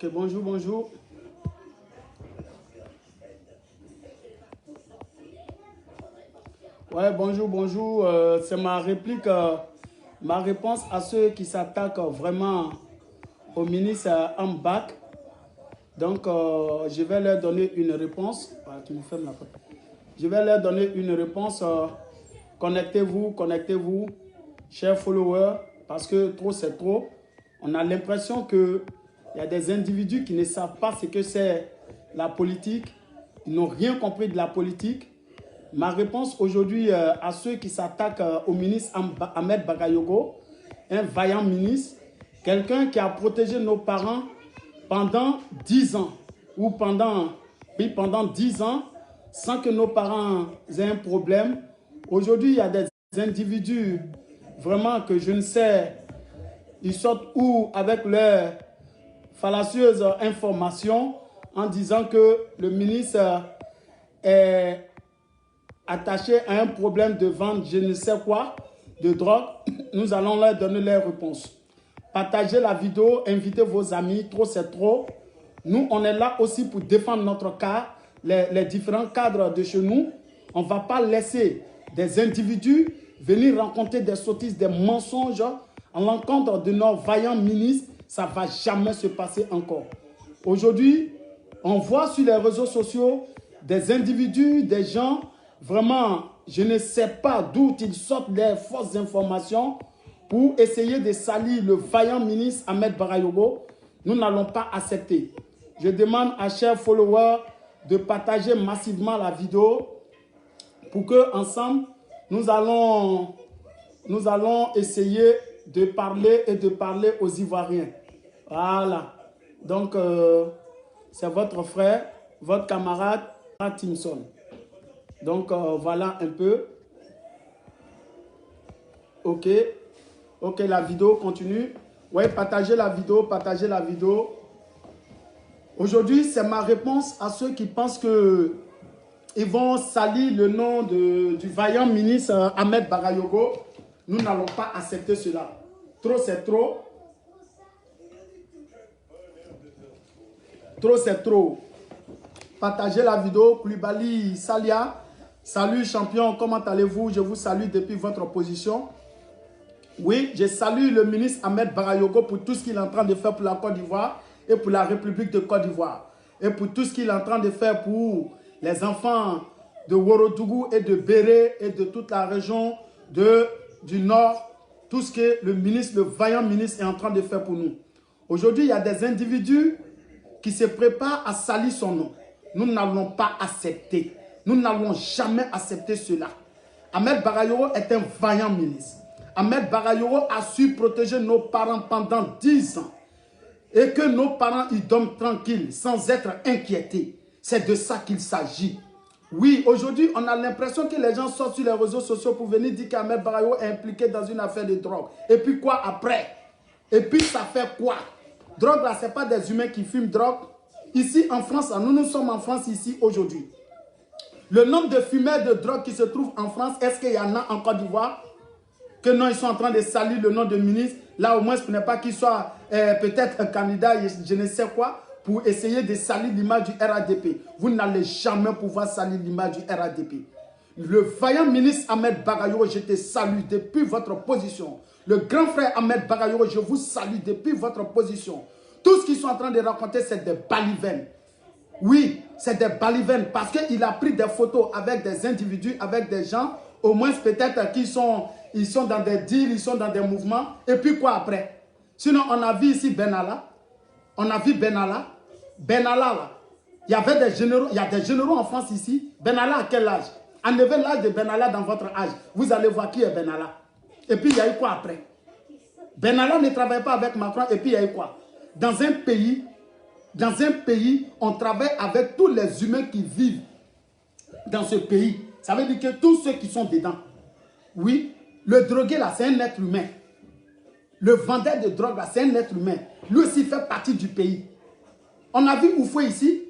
Ok, bonjour, bonjour. Ouais, bonjour, bonjour. C'est ma réplique, ma réponse à ceux qui s'attaquent vraiment au ministre en bac. Donc, je vais leur donner une réponse. Ah, tu me fermes la porte. Je vais leur donner une réponse. Connectez-vous, connectez-vous, chers followers, parce que trop, c'est trop. On a l'impression qu'il y a des individus qui ne savent pas ce que c'est la politique. Ils n'ont rien compris de la politique. Ma réponse aujourd'hui à ceux qui s'attaquent au ministre Ahmed Bagayogo, un vaillant ministre, quelqu'un qui a protégé nos parents pendant 10 ans, ou pendant 10 ans, sans que nos parents aient un problème. Aujourd'hui, il y a des individus vraiment que je ne sais, ils sortent où avec leurs fallacieuses informations en disant que le ministre est attaché à un problème de vente, je ne sais quoi, de drogue. Nous allons leur donner les réponses. Partagez la vidéo, invitez vos amis, trop c'est trop. Nous, on est là aussi pour défendre notre cas, les différents cadres de chez nous. On ne va pas laisser des individus venir rencontrer des sottises, des mensonges en l'encontre de nos vaillants ministres. Ça ne va jamais se passer encore. Aujourd'hui, on voit sur les réseaux sociaux des individus, des gens, vraiment, je ne sais pas d'où ils sortent des fausses informations pour essayer de salir le vaillant ministre Ahmed Bagayogo. Nous n'allons pas accepter. Je demande à chers followers de partager massivement la vidéo pour que ensemble nous allons essayer de parler et de parler aux Ivoiriens. Voilà. Donc, c'est votre frère, votre camarade, Timson. Donc, voilà un peu. Ok. Ok, la vidéo continue. Oui, partagez la vidéo, partagez la vidéo. Aujourd'hui, c'est ma réponse à ceux qui pensent que ils vont salir le nom du vaillant ministre Ahmed Bagayogo. Nous n'allons pas accepter cela. Trop, c'est trop. Trop, c'est trop. Partagez la vidéo. Koulibaly Salia. Salut champion, comment allez-vous? Je vous salue depuis votre position. Oui, je salue le ministre Ahmed Bagayogo pour tout ce qu'il est en train de faire pour la Côte d'Ivoire et pour la République de Côte d'Ivoire. Et pour tout ce qu'il est en train de faire pour les enfants de Ouorodougou et de Béré et de toute la région du Nord. Tout ce que le vaillant ministre est en train de faire pour nous. Aujourd'hui, il y a des individus qui se préparent à salir son nom. Nous n'allons pas accepter. Nous n'allons jamais accepter cela. Ahmed Bagayogo est un vaillant ministre. Ahmed Bagayogo a su protéger nos parents pendant 10 ans. Et que nos parents y dorment tranquilles, sans être inquiétés. C'est de ça qu'il s'agit. Oui, aujourd'hui, on a l'impression que les gens sortent sur les réseaux sociaux pour venir dire qu'Ahmed Bagayogo est impliqué dans une affaire de drogue. Et puis quoi après? Et puis ça fait quoi? Drogue là, ce n'est pas des humains qui fument drogue. Ici en France, nous sommes en France ici aujourd'hui. Le nombre de fumeurs de drogue qui se trouvent en France, est-ce qu'il y en a en Côte d'Ivoire? Que non, ils sont en train de salir le nom de ministre. Là, au moins, ce n'est pas qu'il soit peut-être un candidat, je ne sais quoi, pour essayer de salir l'image du RADP. Vous n'allez jamais pouvoir salir l'image du RADP. Le vaillant ministre Ahmed Bagayogo, je te salue depuis votre position. Le grand frère Ahmed Bagayogo, je vous salue depuis votre position. Tout ce qu'ils sont en train de raconter, c'est des balivernes. Oui, c'est des balivernes parce qu'il a pris des photos avec des individus, avec des gens, au moins peut-être qu'ils sont dans des deals, ils sont dans des mouvements. Et puis quoi après? Sinon, on a vu ici Benalla. On a vu Benalla. Benalla, là. Il y avait des généraux, il y a des généraux en France ici. Benalla à quel âge? Enlevez l'âge de Benalla dans votre âge. Vous allez voir qui est Benalla. Et puis il y a eu quoi après? Benalla ne travaille pas avec Macron et puis il y a eu quoi? Dans un pays, on travaille avec tous les humains qui vivent dans ce pays. Ça veut dire que tous ceux qui sont dedans. Oui, le drogué là, c'est un être humain. Le vendeur de drogue là, c'est un être humain. Lui aussi fait partie du pays. On a vu Oufoué ici.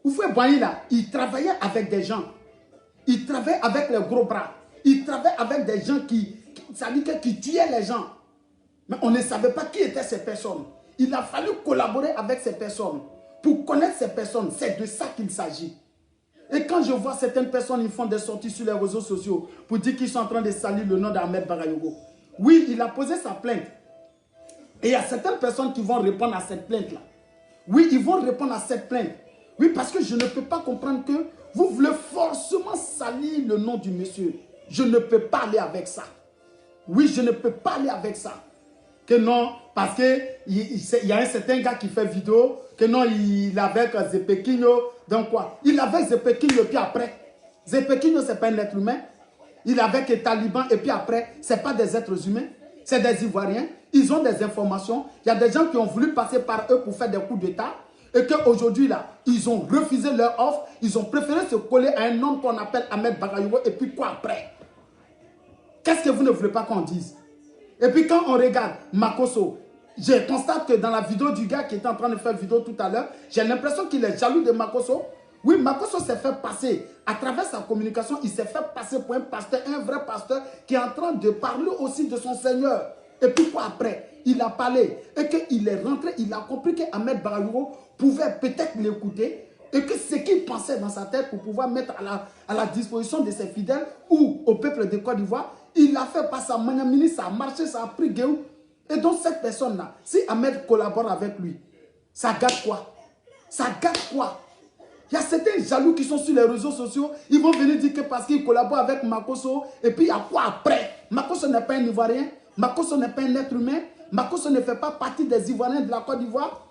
Oufoué Boigny là, il travaillait avec des gens. Il travaillait avec les gros bras. Il travaillait avec des gens qui tuaient les gens. Mais on ne savait pas qui étaient ces personnes. Il a fallu collaborer avec ces personnes. Pour connaître ces personnes, c'est de ça qu'il s'agit. Et quand je vois certaines personnes, ils font des sorties sur les réseaux sociaux pour dire qu'ils sont en train de salir le nom d'Ahmed Barayogo. Oui, il a posé sa plainte. Et il y a certaines personnes qui vont répondre à cette plainte-là. Oui, ils vont répondre à cette plainte. Oui, parce que je ne peux pas comprendre que vous voulez forcément salir le nom du monsieur. Je ne peux pas aller avec ça. Oui, je ne peux pas aller avec ça. Que non, parce qu'il y a un certain gars qui fait vidéo, que non, il avait avec Zepekinho, donc quoi? Il avait Zepekinho et puis après. Zepekinho, ce n'est pas un être humain. Il avait que Taliban et puis après, ce n'est pas des êtres humains, c'est des Ivoiriens. Ils ont des informations. Il y a des gens qui ont voulu passer par eux pour faire des coups d'État. Et qu'aujourd'hui, là, ils ont refusé leur offre. Ils ont préféré se coller à un homme qu'on appelle Ahmed Barayogo. Et puis quoi après? Qu'est-ce que vous ne voulez pas qu'on dise? Et puis quand on regarde Makosso, je constate que dans la vidéo du gars qui était en train de faire vidéo tout à l'heure, j'ai l'impression qu'il est jaloux de Makosso. Oui, Makosso s'est fait passer, à travers sa communication, il s'est fait passer pour un pasteur, un vrai pasteur qui est en train de parler aussi de son Seigneur. Et puis quoi après? Il a parlé et qu'il est rentré, il a compris qu'Ahmed Barayogo pouvait peut-être l'écouter et que ce qu'il pensait dans sa tête pour pouvoir mettre à la disposition de ses fidèles ou au peuple de Côte d'Ivoire, il a fait par sa maniamini, ça a marché, ça a pris Guéou. Et donc cette personne-là, si Ahmed collabore avec lui, ça gâte quoi? Ça gâte quoi? Il y a certains jaloux qui sont sur les réseaux sociaux, ils vont venir dire que parce qu'ils collaborent avec Makosso, et puis il y a quoi après? Makosso n'est pas un Ivoirien, Makosso n'est pas un être humain, Makosso ne fait pas partie des Ivoiriens de la Côte d'Ivoire.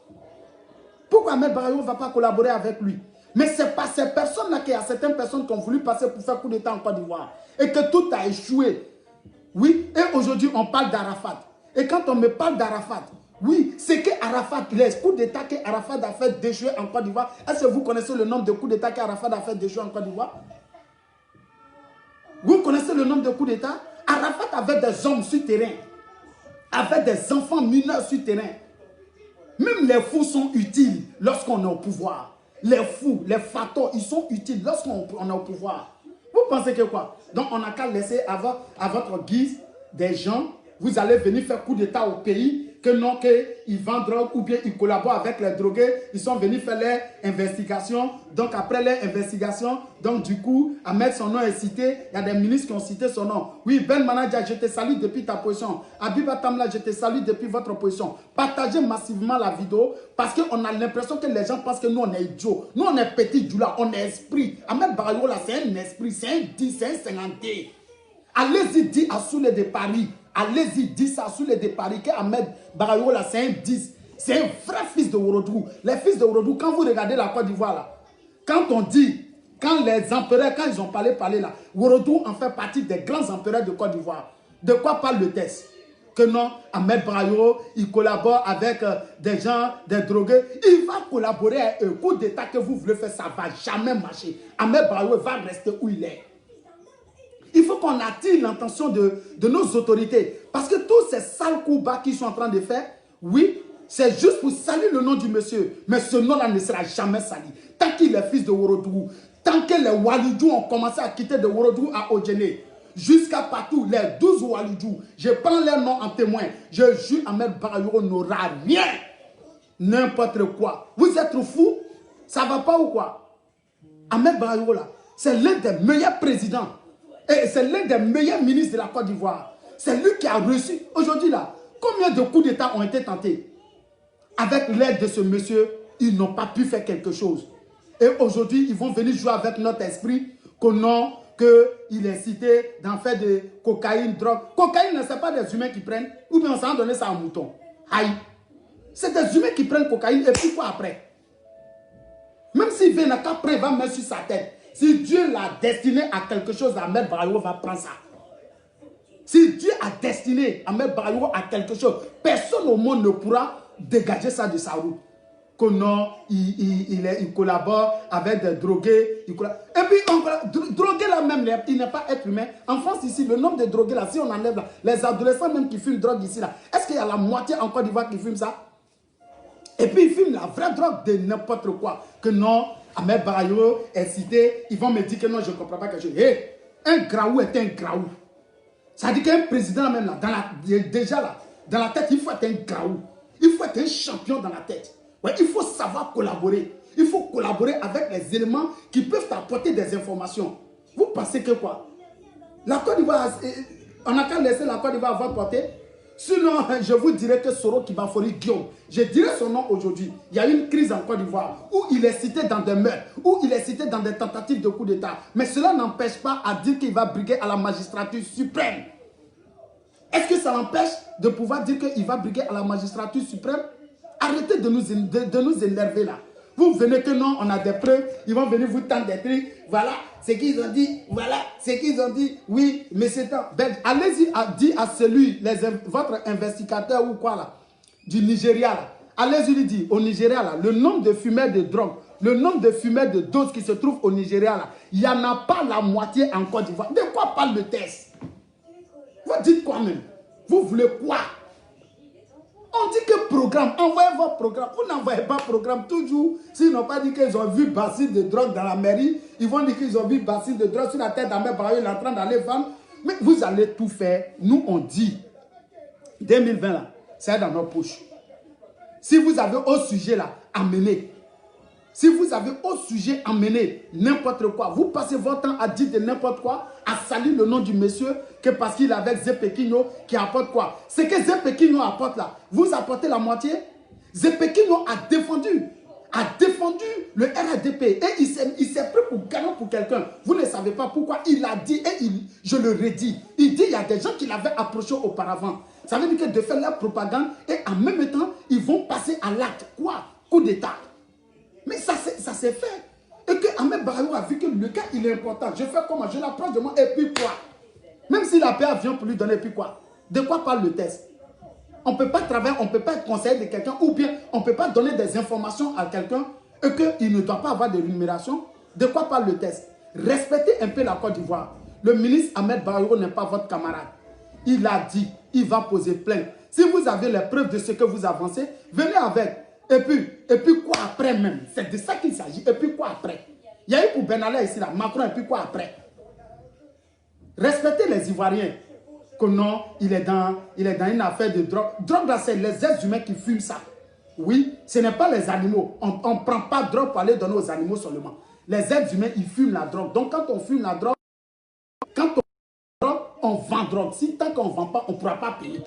Pourquoi Ahmed Barayogo ne va pas collaborer avec lui? Mais c'est pas ces personnes-là qu'il y a certaines personnes qui ont voulu passer pour faire coup d'État en Côte d'Ivoire. Et que tout a échoué. Oui, et aujourd'hui on parle d'Arafat. Et quand on me parle d'Arafat, oui, c'est que Arafat, les coups d'État qu'Arafat a fait d'échouer en Côte d'Ivoire. Est-ce que vous connaissez le nombre de coups d'État qu'Arafat a fait d'échouer en Côte d'Ivoire? Vous connaissez le nombre de coups d'État? Arafat avait des hommes sur terrain, avait des enfants mineurs sur terrain. Même les fous sont utiles lorsqu'on est au pouvoir. Les fous, les fatos, ils sont utiles lorsqu'on est au pouvoir. Vous pensez que quoi? Donc on n'a qu'à laisser à votre guise des gens, vous allez venir faire coup d'État au pays, que non, qu'ils vendent drogue ou bien ils collaborent avec les drogués, ils sont venus faire leurs investigations. Donc après les investigations, donc du coup, Ahmed, son nom est cité, il y a des ministres qui ont cité son nom. Oui, Ben Manadia, je te salue depuis ta position. Abiba Tamla, je te salue depuis votre position. Partagez massivement la vidéo parce qu'on a l'impression que les gens pensent que nous on est idiots. Nous on est petits Djoula, on est esprit. Ahmed Barayogo là, c'est un esprit, c'est un 10, c'est un 50. Allez-y, dit à Soulé de Paris. Allez-y, dis ça sous les déparis que Ahmed Barayogo là, c'est un 10. C'est un vrai fils de Ourodougou. Les fils de Ourodougou, quand vous regardez la Côte d'Ivoire là, quand on dit, quand les empereurs, quand ils ont parlé là, Ourodougou en fait partie des grands empereurs de Côte d'Ivoire. De quoi parle le texte? Que non, Ahmed Barayogo, il collabore avec des gens, des drogués. Il va collaborer à un coup d'État que vous voulez faire, ça ne va jamais marcher. Ahmed Barayogo va rester où il est. Il faut qu'on attire l'attention de nos autorités. Parce que tous ces sales coups bas qu'ils sont en train de faire, oui, c'est juste pour salir le nom du monsieur. Mais ce nom-là ne sera jamais sali. Tant qu'il est fils de Ourodougou, tant que les Walidjou ont commencé à quitter de Ourodougou à Odjene, jusqu'à partout, les 12 Walidjou, je prends leurs noms en témoin. Je jure, Ahmed Barayogo n'aura rien. N'importe quoi. Vous êtes fous? Ça ne va pas ou quoi? Ahmed Barayogo là, c'est l'un des meilleurs présidents. Et c'est l'un des meilleurs ministres de la Côte d'Ivoire. C'est lui qui a reçu. Aujourd'hui là, combien de coups d'État ont été tentés? Avec l'aide de ce monsieur, ils n'ont pas pu faire quelque chose. Et aujourd'hui, ils vont venir jouer avec notre esprit qu'au nom qu'il est cité d'en faire de cocaïne, drogue. Cocaïne, ce n'est pas des humains qui prennent, ou bien on s'en donne ça à un mouton. Aïe. C'est des humains qui prennent cocaïne et puis quoi après? Même s'il vient après, il va mettre sur sa tête. Si Dieu l'a destiné à quelque chose, Ahmed Barayogo va prendre ça. Si Dieu a destiné Ahmed Barayogo à quelque chose, personne au monde ne pourra dégager ça de sa route. Que non, il collabore avec des drogués. Et puis, drogué là même, il n'est pas être humain. En France ici, le nombre de drogués là, si on enlève là, les adolescents même qui fument drogue ici là, est-ce qu'il y a la moitié en Côte d'Ivoire qui fume ça? Et puis ils fument la vraie drogue de n'importe quoi. Que non, Ahmed Barayogo est cité, ils vont me dire que non, je ne comprends pas quelque chose. Hey, un graou est un graou. Ça dit qu'un président même là, déjà là, dans la tête, il faut être un graou. Il faut être un champion dans la tête. Ouais, il faut savoir collaborer. Il faut collaborer avec les éléments qui peuvent apporter des informations. Vous pensez que quoi? La Côte d'Ivoire, on n'a qu'à laisser la Côte d'Ivoire avoir porté. Sinon, je vous dirais que Soro Kibafori Guillaume, je dirais son nom aujourd'hui. Il y a une crise en Côte d'Ivoire où il est cité dans des meurtres, où il est cité dans des tentatives de coup d'État. Mais cela n'empêche pas à dire qu'il va briguer à la magistrature suprême. Est-ce que ça l'empêche de pouvoir dire qu'il va briguer à la magistrature suprême? Arrêtez de nous énerver là. Vous venez que non, on a des preuves, ils vont venir vous tendre des trucs. Voilà ce qu'ils ont dit, voilà ce qu'ils ont dit. Oui, mais c'est un... Allez-y, dire à celui, votre investigateur ou quoi là, du Nigeria là. Allez-y lui dire, au Nigeria là, le nombre de fumeurs de drogue, le nombre de fumeurs de doses qui se trouvent au Nigeria là, il n'y en a pas la moitié en Côte d'Ivoire. De quoi parle le test? Vous dites quoi même? Vous voulez quoi? On dit que programme, envoyez votre programme. Vous n'envoyez pas programme toujours. S'ils n'ont pas dit qu'ils ont vu Basile de drogue dans la mairie, ils vont dire qu'ils ont vu Basile de drogue sur la tête d'Ahmed Barayo, il est en train d'aller vendre. Mais vous allez tout faire. Nous, on dit, 2020 là, c'est dans nos poches. Si vous avez au sujet là, amenez. Si vous avez au sujet amené n'importe quoi, vous passez votre temps à dire de n'importe quoi, à salir le nom du monsieur, que parce qu'il est avec Zepekino qui apporte quoi. Ce que Zepekino apporte là, vous apportez la moitié. Zepekino a défendu le RADP et il s'est pris pour gagnant pour quelqu'un. Vous ne savez pas pourquoi. Il a dit et je le redis. Il dit il y a des gens qui l'avaient approché auparavant. Ça veut dire que de faire leur propagande et en même temps, ils vont passer à l'acte. Quoi? Coup d'État. Mais ça s'est fait. Et que Ahmed Barayo a vu que le cas, il est important. Je fais comment? Je l'approche de moi et puis quoi? Même si la paix vient pour lui donner, et puis quoi? De quoi parle le test? On ne peut pas travailler, on ne peut pas être conseiller de quelqu'un ou bien on ne peut pas donner des informations à quelqu'un et qu'il ne doit pas avoir de rémunération. De quoi parle le test? Respectez un peu la Côte d'Ivoire. Le ministre Ahmed Barayo n'est pas votre camarade. Il a dit, il va poser plainte. Si vous avez les preuves de ce que vous avancez, venez avec. Et puis quoi après même? C'est de ça qu'il s'agit. Et puis quoi après? Il y a eu pour Benalla ici, là, Macron, et puis quoi après? Respectez les Ivoiriens. Que non, il est dans une affaire de drogue. Drogue, là, c'est les êtres humains qui fument ça. Oui, ce n'est pas les animaux. On ne prend pas de drogue pour aller donner aux animaux seulement. Les êtres humains, ils fument la drogue. Donc, quand on fume la drogue, on vend drogue. Si tant qu'on ne vend pas, on ne pourra pas payer.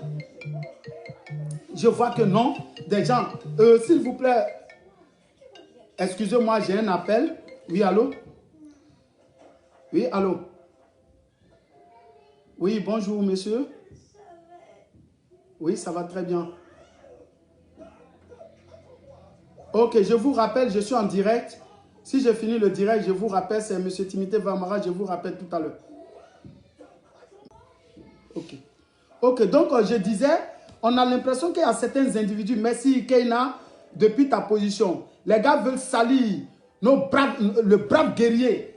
Je vois que non, des gens, s'il vous plaît, excusez-moi, j'ai un appel. Oui, allô? Oui, allô? Oui, bonjour, monsieur. Oui, ça va très bien. Ok, je vous rappelle, je suis en direct. Si j'ai fini le direct, je vous rappelle, c'est monsieur Timothée Vamara, je vous rappelle tout à l'heure. Ok. Ok, donc je disais, on a l'impression qu'il y a certains individus, merci Keina, depuis ta position. Les gars veulent salir le brave guerrier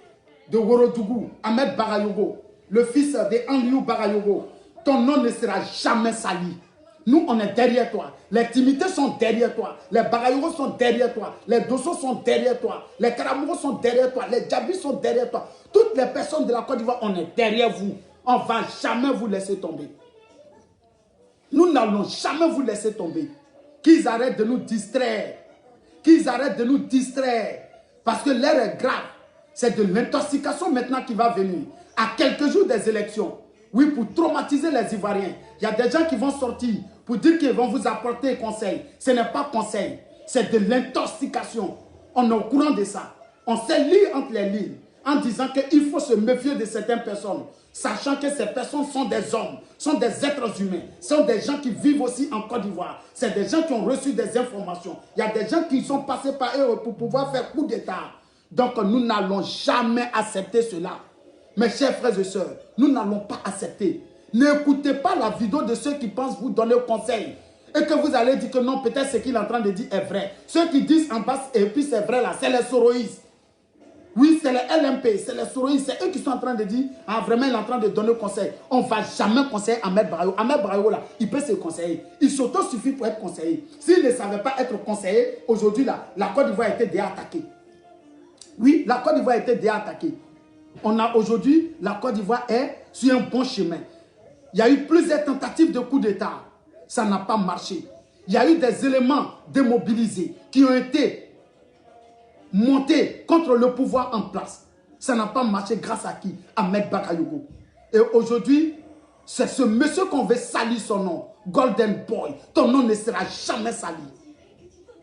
de Worodougou, Ahmed Barayogo, le fils de Anliou Barayogo. Ton nom ne sera jamais sali. Nous, on est derrière toi. Les Timités sont derrière toi. Les Barayogos sont derrière toi. Les Dosso sont derrière toi. Les Karamougos sont derrière toi. Les Djabis sont derrière toi. Toutes les personnes de la Côte d'Ivoire, on est derrière vous. On ne va jamais vous laisser tomber. Nous n'allons jamais vous laisser tomber. Qu'ils arrêtent de nous distraire. Qu'ils arrêtent de nous distraire. Parce que l'heure est grave. C'est de l'intoxication maintenant qui va venir. À quelques jours des élections. Oui, pour traumatiser les Ivoiriens. Il y a des gens qui vont sortir pour dire qu'ils vont vous apporter conseil. Ce n'est pas conseil. C'est de l'intoxication. On est au courant de ça. On sait lire entre les lignes en disant qu'il faut se méfier de certaines personnes. Sachant que ces personnes sont des hommes, sont des êtres humains, sont des gens qui vivent aussi en Côte d'Ivoire. C'est des gens qui ont reçu des informations. Il y a des gens qui sont passés par eux pour pouvoir faire coup d'État. Donc nous n'allons jamais accepter cela. Mes chers frères et sœurs, nous n'allons pas accepter. N'écoutez pas la vidéo de ceux qui pensent vous donner conseil. Et que vous allez dire que non, peut-être ce qu'il est en train de dire est vrai. Ceux qui disent en bas et puis c'est vrai là, c'est les soroïstes. Oui, c'est les LMP, c'est les soroïstes, c'est eux qui sont en train de dire, ah vraiment il est en train de donner conseil. On ne va jamais conseiller Ahmed Barayo. Ahmed Barayo là, il peut se conseiller. Il s'auto-suffit pour être conseillé. S'il ne savait pas être conseillé, aujourd'hui là, la Côte d'Ivoire a été déjà attaquée. Oui, la Côte d'Ivoire a été déjà attaquée. On a aujourd'hui, la Côte d'Ivoire est sur un bon chemin. Il y a eu plusieurs tentatives de coup d'État. Ça n'a pas marché. Il y a eu des éléments démobilisés qui ont été montés contre le pouvoir en place. Ça n'a pas marché grâce à qui? Ahmed Bakayoko. Et aujourd'hui, c'est ce monsieur qu'on veut salir son nom. Golden Boy. Ton nom ne sera jamais sali.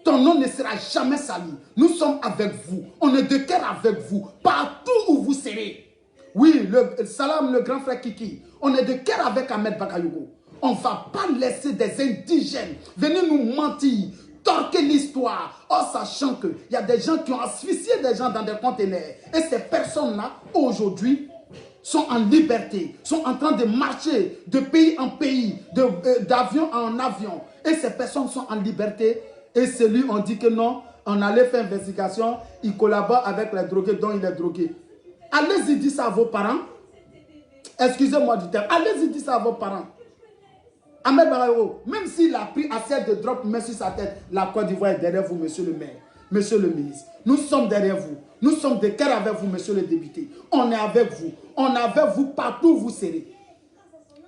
Ton nom ne sera jamais sali. Nous sommes avec vous. On est de cœur avec vous. Partout où vous serez. Oui, salam, le grand frère Kiki. On est de cœur avec Ahmed Bakayoko. On ne va pas laisser des indigènes venir nous mentir, torquer l'histoire, en sachant qu'il y a des gens qui ont asphyxié des gens dans des conteneurs. Et ces personnes-là, aujourd'hui, sont en liberté, sont en train de marcher de pays en pays, d'avion en avion. Et ces personnes sont en liberté. Et celui, on dit que non, on allait faire investigation, il collabore avec les drogués dont il est drogué. Allez-y dire ça à vos parents. Excusez-moi du terme. Allez-y dire ça à vos parents. Ahmed Bakayoko, même s'il a pris assez de drogue, mais sur sa tête, la Côte d'Ivoire est derrière vous, monsieur le maire, monsieur le ministre. Nous sommes derrière vous. Nous sommes de cœur avec vous, monsieur le député. On est avec vous. On est avec vous partout où vous serez.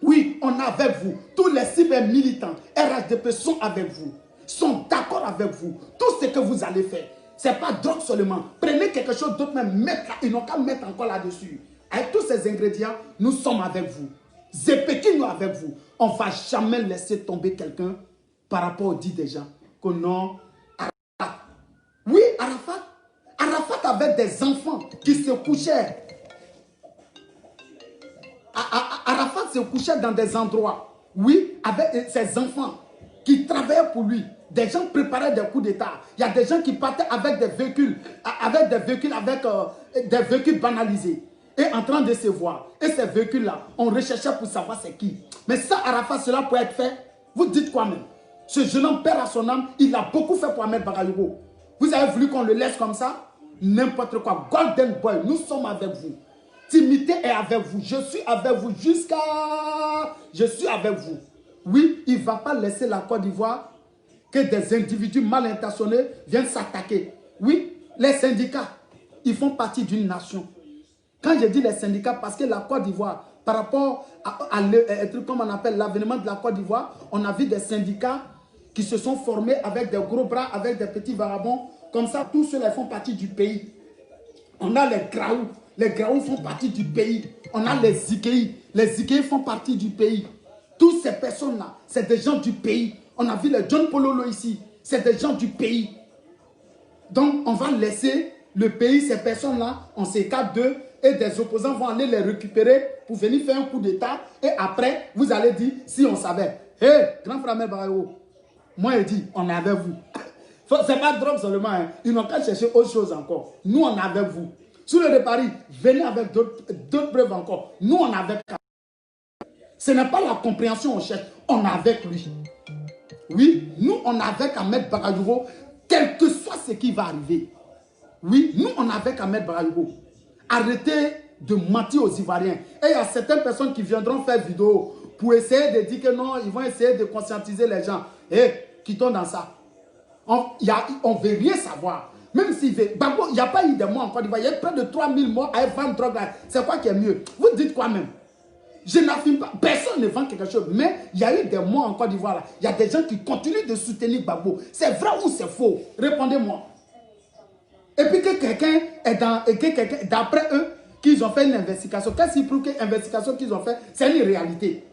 Oui, on est avec vous. Tous les cyber militants, RHDP sont avec vous. Sont d'accord avec vous. Tout ce que vous allez faire, ce n'est pas drogue seulement. Prenez quelque chose d'autre, même mettre là. Ils n'ont qu'à mettre encore là-dessus. Avec tous ces ingrédients, nous sommes avec vous. Zepeki, avec vous. On ne va jamais laisser tomber quelqu'un par rapport aux dit des gens. Que non, Arafat. Oui, Arafat. Arafat avait des enfants qui se couchaient. Arafat se couchait dans des endroits. Oui, avec ses enfants qui travaillaient pour lui. Des gens préparaient des coups d'État. Il y a des gens qui partaient avec des véhicules, avec des véhicules banalisés. Et en train de se voir. Et ces véhicules-là, on recherchait pour savoir c'est qui. Mais ça, Arafat, cela peut être fait. Vous dites quoi même? Ce jeune homme perd à son âme. Il a beaucoup fait pour Ahmed Bakayoko. Vous avez voulu qu'on le laisse comme ça? N'importe quoi. Golden Boy, nous sommes avec vous. Timité est avec vous. Je suis avec vous jusqu'à... Je suis avec vous. Oui, il ne va pas laisser la Côte d'Ivoire que des individus mal intentionnés viennent s'attaquer. Oui, les syndicats, ils font partie d'une nation. Quand je dis les syndicats, parce que la Côte d'Ivoire, par rapport à comme on appelle l'avènement de la Côte d'Ivoire, on a vu des syndicats qui se sont formés avec des gros bras, avec des petits vagabonds. Comme ça, tous ceux-là font partie du pays. On a les Graou. Les Graou font partie du pays. On a les Zikei. Les Zikei font partie du pays. Toutes ces personnes-là, c'est des gens du pays. On a vu les John Pololo ici. C'est des gens du pays. Donc, on va laisser le pays, ces personnes-là, on s'écarte d'eux. Et des opposants vont aller les récupérer pour venir faire un coup d'État. Et après, vous allez dire, si on savait. Hé, grand frère Ahmed Bakayoko, moi je dis, on est avec vous. Ce n'est pas drogue seulement. Hein. Ils n'ont qu'à chercher autre chose encore. Nous, on est avec vous. Sur le de Paris, venez avec d'autres preuves encore. Nous, on est avec. Ce n'est pas la compréhension on cherche. On est avec lui. Oui, nous, on est avec Ahmed Bakayoko, quel que soit ce qui va arriver. Oui, nous, on est avec Ahmed Bakayoko. Arrêtez de mentir aux Ivoiriens. Et il y a certaines personnes qui viendront faire vidéo pour essayer de dire que non, ils vont essayer de conscientiser les gens. Et quittons dans ça. On ne veut rien savoir. Même s'il veut. Babo, il n'y a pas eu de morts en Côte d'Ivoire. Il y a près de 3000 morts à vendre drogue. C'est quoi qui est mieux? Vous dites quoi même? Je n'affirme pas. Personne ne vend quelque chose. Mais il y a eu des morts en Côte d'Ivoire. Il y a des gens qui continuent de soutenir Babo. C'est vrai ou c'est faux? Répondez-moi. Et puis que quelqu'un est dans... D'après eux, qu'ils ont fait une investigation. Qu'est-ce qui prouve que l'investigation qu'ils ont fait, c'est une réalité?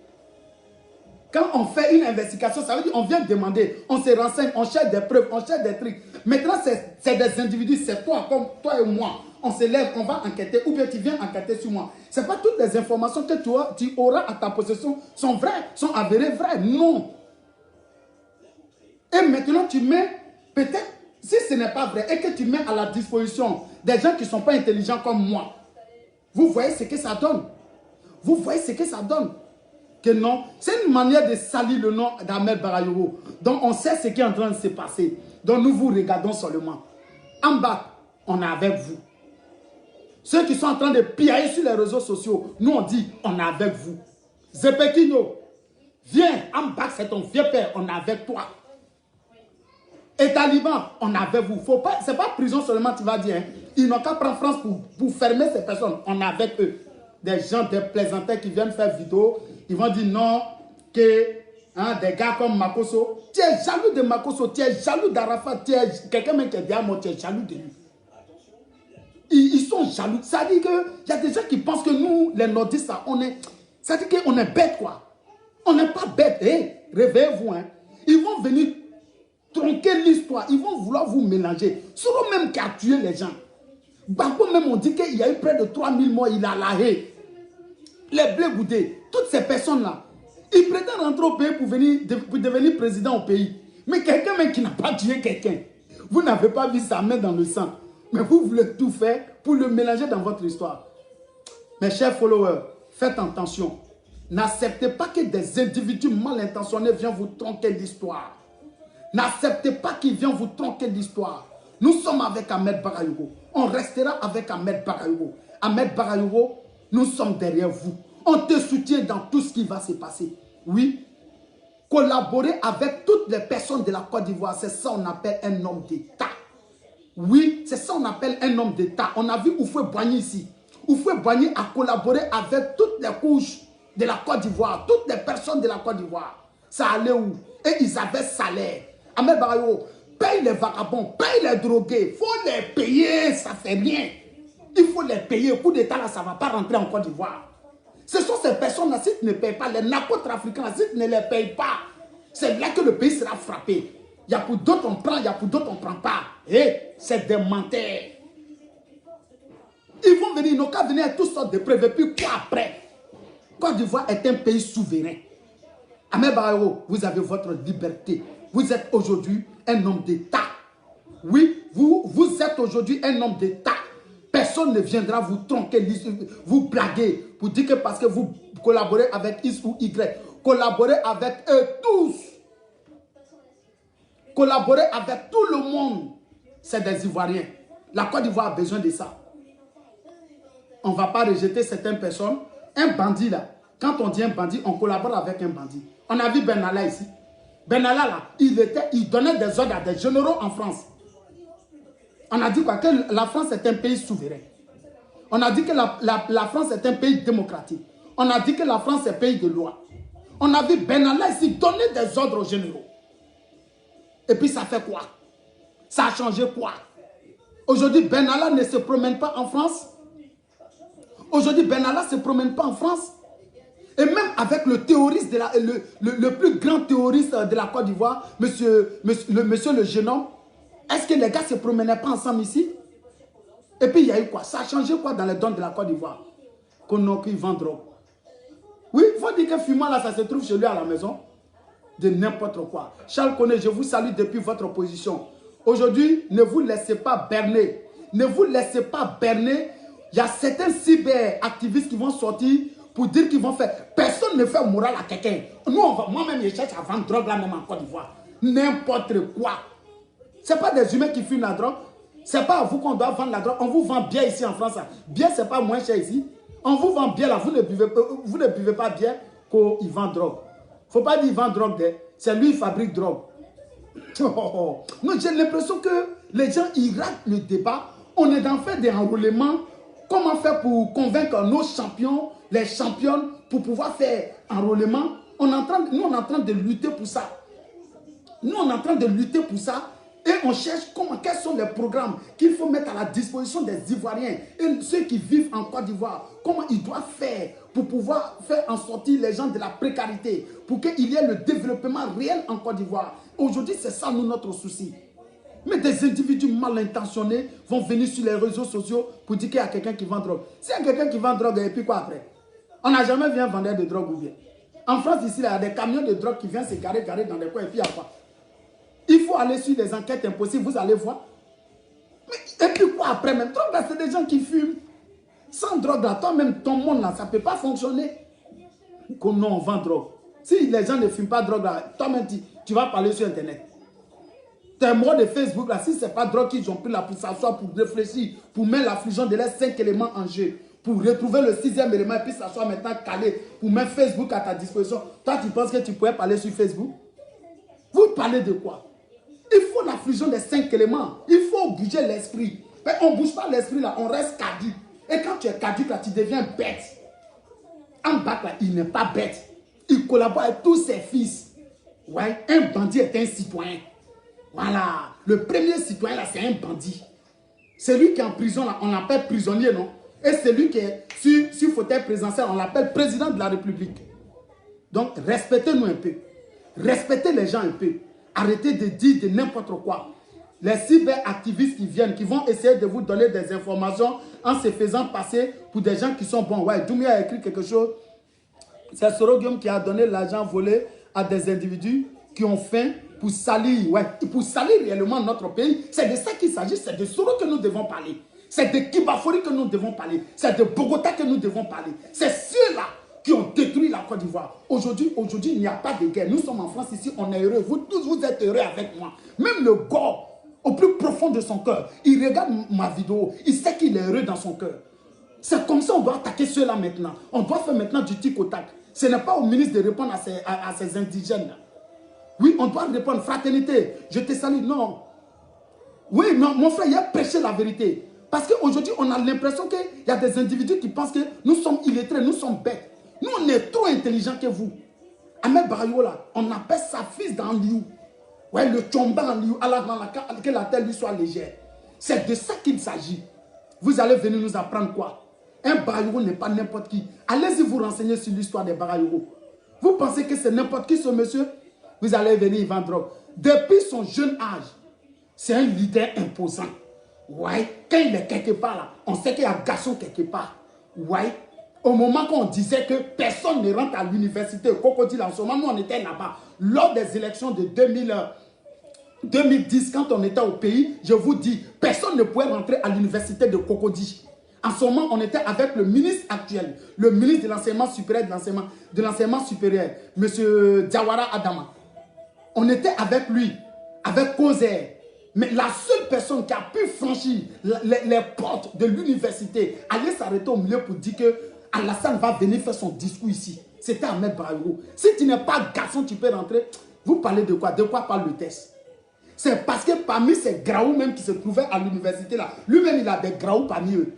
Quand on fait une investigation, ça veut dire qu'on vient demander, on se renseigne, on cherche des preuves, on cherche des trucs. Maintenant, c'est des individus, c'est toi, comme toi et moi. On se lève, on va enquêter, ou bien tu viens enquêter sur moi. Ce n'est pas toutes les informations que tu auras à ta possession sont vraies, sont avérées vraies. Non. Et maintenant, tu mets, peut-être, si ce n'est pas vrai, et que tu mets à la disposition des gens qui ne sont pas intelligents comme moi, vous voyez ce que ça donne. Vous voyez ce que ça donne. Que non, c'est une manière de salir le nom d'Ahmed Bakayoko. Donc on sait ce qui est en train de se passer. Donc nous vous regardons seulement. En bas, on est avec vous. Ceux qui sont en train de piailler sur les réseaux sociaux, nous on dit, on est avec vous. Zepekino, viens, en bas c'est ton vieux père, on est avec toi. Et Taliban, on est avec vous. Ce n'est pas prison seulement, tu vas dire. Hein. Ils n'ont qu'à prendre France pour fermer ces personnes. On est avec eux. Des gens, des plaisantins qui viennent faire vidéo. Ils vont dire non, que hein, des gars comme Makosso. Tu es jaloux de Makosso, tu es jaloux d'Arafat, tu es quelqu'un qui est derrière moi, tu es jaloux de lui. Ils sont jaloux. Ça dit qu'il y a des gens qui pensent que nous, les nordistes, on est... Ça dit qu'on est bêtes, quoi. On n'est pas bêtes. Hey, réveillez-vous. Hein. Ils vont venir tronquer l'histoire. Ils vont vouloir vous mélanger. C'est eux-mêmes qui a tué les gens. Bako même, on dit qu'il y a eu près de 3000 morts. Il a lâché. Les Blé Goudé, toutes ces personnes-là, ils prétendent rentrer au pays pour devenir président au pays. Mais quelqu'un même qui n'a pas tué quelqu'un, vous n'avez pas vu sa main dans le sang. Mais vous voulez tout faire pour le mélanger dans votre histoire. Mes chers followers, faites attention. N'acceptez pas que des individus mal intentionnés viennent vous tronquer l'histoire. N'acceptez pas qu'ils viennent vous tronquer l'histoire. Nous sommes avec Ahmed Barayogo. On restera avec Ahmed Barayogo. Ahmed Barayogo, nous sommes derrière vous. On te soutient dans tout ce qui va se passer. Oui. Collaborer avec toutes les personnes de la Côte d'Ivoire, c'est ça qu'on appelle un homme d'État. Oui, c'est ça qu'on appelle un homme d'État. On a vu Houphouët-Boigny ici. Houphouët-Boigny a collaboré avec toutes les couches de la Côte d'Ivoire, toutes les personnes de la Côte d'Ivoire. Ça allait où? Et ils avaient salaire. Ahmed Barayogo, paye les vagabonds, paye les drogués. Il faut les payer, ça fait rien. Il faut les payer. Coup d'État, là, ça ne va pas rentrer en Côte d'Ivoire. Ce sont ces personnes-là, si tu ne payes pas, les narcotrafiquants, si tu ne les payes pas, c'est là que le pays sera frappé. Il y a pour d'autres on prend, il y a pour d'autres on ne prend pas. Et c'est des menteurs. Ils vont venir, ils n'ont qu'à venir avec toutes sortes de preuves. Et puis quoi après? Côte d'Ivoire est un pays souverain. Ahmed Barayogo, vous avez votre liberté. Vous êtes aujourd'hui un homme d'État. Oui, vous êtes aujourd'hui un homme d'État. Personne ne viendra vous tronquer, vous blaguer, pour dire que parce que vous collaborez avec X ou Y. Collaborez avec eux tous. Collaborer avec tout le monde, c'est des Ivoiriens. La Côte d'Ivoire a besoin de ça. On ne va pas rejeter certaines personnes. Un bandit là, quand on dit un bandit, on collabore avec un bandit. On a vu Benalla ici. Benalla là, il donnait des ordres à des généraux en France. On a dit quoi? Que la France est un pays souverain. On a dit que la France est un pays démocratique. On a dit que la France est un pays de loi. On a vu Benalla ici donner des ordres aux généraux. Et puis ça fait quoi? Ça a changé quoi? Aujourd'hui, Benalla ne se promène pas en France. Aujourd'hui, Benalla ne se promène pas en France. Et même avec le théoriste, le plus grand théoriste de la Côte d'Ivoire, monsieur le jeune homme, est-ce que les gars ne se promenaient pas ensemble ici? Et puis il y a eu quoi? Ça a changé quoi dans les dons de la Côte d'Ivoire? Kononki vend drogue. Oui, il faut dire que Fuma là, ça se trouve chez lui à la maison. De n'importe quoi. Charles Koné, je vous salue depuis votre position. Aujourd'hui, ne vous laissez pas berner. Ne vous laissez pas berner. Il y a certains cyber-activistes qui vont sortir pour dire qu'ils vont faire. Personne ne fait moral à quelqu'un. Nous, moi-même, je cherche à vendre drogue là même en Côte d'Ivoire. N'importe quoi. Ce n'est pas des humains qui fument la drogue. Ce n'est pas à vous qu'on doit vendre la drogue. On vous vend bien ici en France. Bien, ce n'est pas moins cher ici. On vous vend bien là. Vous ne buvez pas bien qu'il vend drogue. Il ne faut pas dire qu'il vend drogue. C'est lui qui fabrique drogue. Non, j'ai l'impression que les gens ils ratent le débat. On est dans le fait des enrôlements. Comment faire pour convaincre nos champions, les championnes, pour pouvoir faire enrôlement? Nous, on est en train de lutter pour ça. Nous, on est en train de lutter pour ça. Et on cherche quels sont les programmes qu'il faut mettre à la disposition des Ivoiriens et ceux qui vivent en Côte d'Ivoire. Comment ils doivent faire pour pouvoir faire en sortir les gens de la précarité, pour qu'il y ait le développement réel en Côte d'Ivoire. Aujourd'hui, c'est ça notre souci. Mais des individus mal intentionnés vont venir sur les réseaux sociaux pour dire qu'il y a quelqu'un qui vend drogue. S'il y a quelqu'un qui vend drogue, et puis quoi après? On n'a jamais vu un vendeur de drogue ou bien. En France, ici, il y a des camions de drogue qui viennent se garer dans des coins et puis il y a quoi? Il faut aller sur des enquêtes impossibles, vous allez voir. Mais, et puis quoi après même? Drogue là, c'est des gens qui fument. Sans drogue là, toi-même, ton monde là, ça ne peut pas fonctionner. Comment on vend drogue? Si les gens ne fument pas drogue là, toi-même, tu vas parler sur Internet. Tes mots de Facebook là, si ce n'est pas drogue qu'ils ont pris là pour s'asseoir, pour réfléchir, pour mettre la fusion de les 5 éléments en jeu, pour retrouver le 6e élément et puis s'asseoir maintenant calé, pour mettre Facebook à ta disposition. Toi, tu penses que tu pourrais parler sur Facebook? Vous parlez de quoi? Il faut la fusion des 5 éléments. Il faut bouger l'esprit. Mais on ne bouge pas l'esprit là, on reste caduc. Et quand tu es caduc là, tu deviens bête. En bas là, il n'est pas bête. Il collabore avec tous ses fils. Ouais, un bandit est un citoyen. Voilà. Le premier citoyen, là, c'est un bandit. C'est lui qui est en prison, là, on l'appelle prisonnier, non? Et c'est lui qui est sur fauteuil présidentiel, on l'appelle président de la République. Donc, respectez-nous un peu. Respectez les gens un peu. Arrêtez de dire de n'importe quoi. Les cyberactivistes qui viennent, qui vont essayer de vous donner des informations en se faisant passer pour des gens qui sont bons. Ouais, Doumbia a écrit quelque chose. C'est Sorogium qui a donné l'argent volé à des individus qui ont faim pour salir, ouais, pour salir réellement notre pays. C'est de ça qu'il s'agit, c'est de Soro que nous devons parler. C'est de Kibafori que nous devons parler. C'est de Bogota que nous devons parler. C'est ceux-là qui ont détruit la Côte d'Ivoire. Aujourd'hui, il n'y a pas de guerre. Nous sommes en France ici, on est heureux. Vous tous, vous êtes heureux avec moi. Même le gars, au plus profond de son cœur, il regarde ma vidéo, il sait qu'il est heureux dans son cœur. C'est comme ça qu'on doit attaquer ceux-là maintenant. On doit faire maintenant du tic au tac. Ce n'est pas au ministre de répondre à ces indigènes. Oui, on doit répondre, fraternité, je te salue. Non. Oui, non, mon frère, il a prêché la vérité. Parce qu'aujourd'hui, on a l'impression qu'il y a des individus qui pensent que nous sommes illettrés, nous sommes bêtes. Nous, on est trop intelligents que vous. Ahmed Barayo, là, on appelle sa fils dans Liu. Ouais, le Tchomba en Liu, que la terre lui soit légère. C'est de ça qu'il s'agit. Vous allez venir nous apprendre quoi? Un Barayo n'est pas n'importe qui. Allez-y vous renseigner sur l'histoire des Barayo. Vous pensez que c'est n'importe qui ce monsieur? Vous allez venir, il vend drogue. Depuis son jeune âge, c'est un leader imposant. Ouais. Quand il est quelque part là, on sait qu'il y a garçon quelque part. Ouais. Au moment qu'on disait que personne ne rentre à l'université, Cocody, en ce moment, nous on était là-bas. Lors des élections de 2010, quand on était au pays, je vous dis, personne ne pouvait rentrer à l'université de Cocody. En ce moment, on était avec le ministre actuel, le ministre de l'enseignement supérieur, M. Diawara Adama. On était avec lui, avec Kozer. Mais la seule personne qui a pu franchir les portes de l'université, aller s'arrêter au milieu pour dire que Alassane va venir faire son discours ici, c'était Ahmed Barayo. Si tu n'es pas garçon, tu peux rentrer. Vous parlez de quoi? De quoi parle le test? C'est parce que parmi ces graous même qui se trouvaient à l'université là, lui-même il a des graous parmi eux.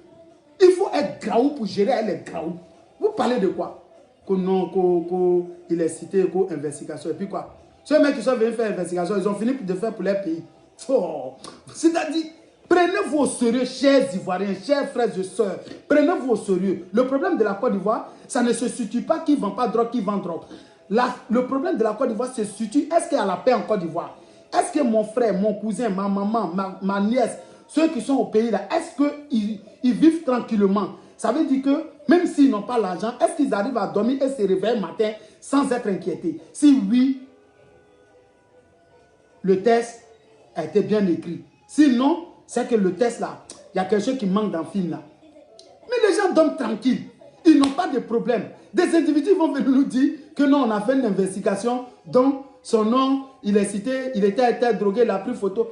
Il faut être graou pour gérer les graous. Vous parlez de quoi? Il est cité pour investigation. Et puis quoi? Ceux mecs qui sont venus faire investigation, ils ont fini de faire pour leur pays. Oh. C'est-à-dire, prenez-vous au sérieux, chers Ivoiriens, chers frères et sœurs. Prenez-vous au sérieux. Le problème de la Côte d'Ivoire, ça ne se situe pas qui ne vend pas drogue, qui vend drogue. Le problème de la Côte d'Ivoire se situe, est-ce qu'il y a la paix en Côte d'Ivoire? Est-ce que mon frère, mon cousin, ma maman, ma nièce, ceux qui sont au pays là, est-ce qu'ils vivent tranquillement? Ça veut dire que même s'ils n'ont pas l'argent, est-ce qu'ils arrivent à dormir et se réveiller le matin sans être inquiétés? Si oui, le test a été bien écrit. Sinon, c'est que le test là, il y a quelque chose qui manque dans le film là. Mais les gens dorment tranquilles. Ils n'ont pas de problème. Des individus vont venir nous dire que non, on a fait une investigation dont son nom, il est cité, il était drogué, il a pris photo.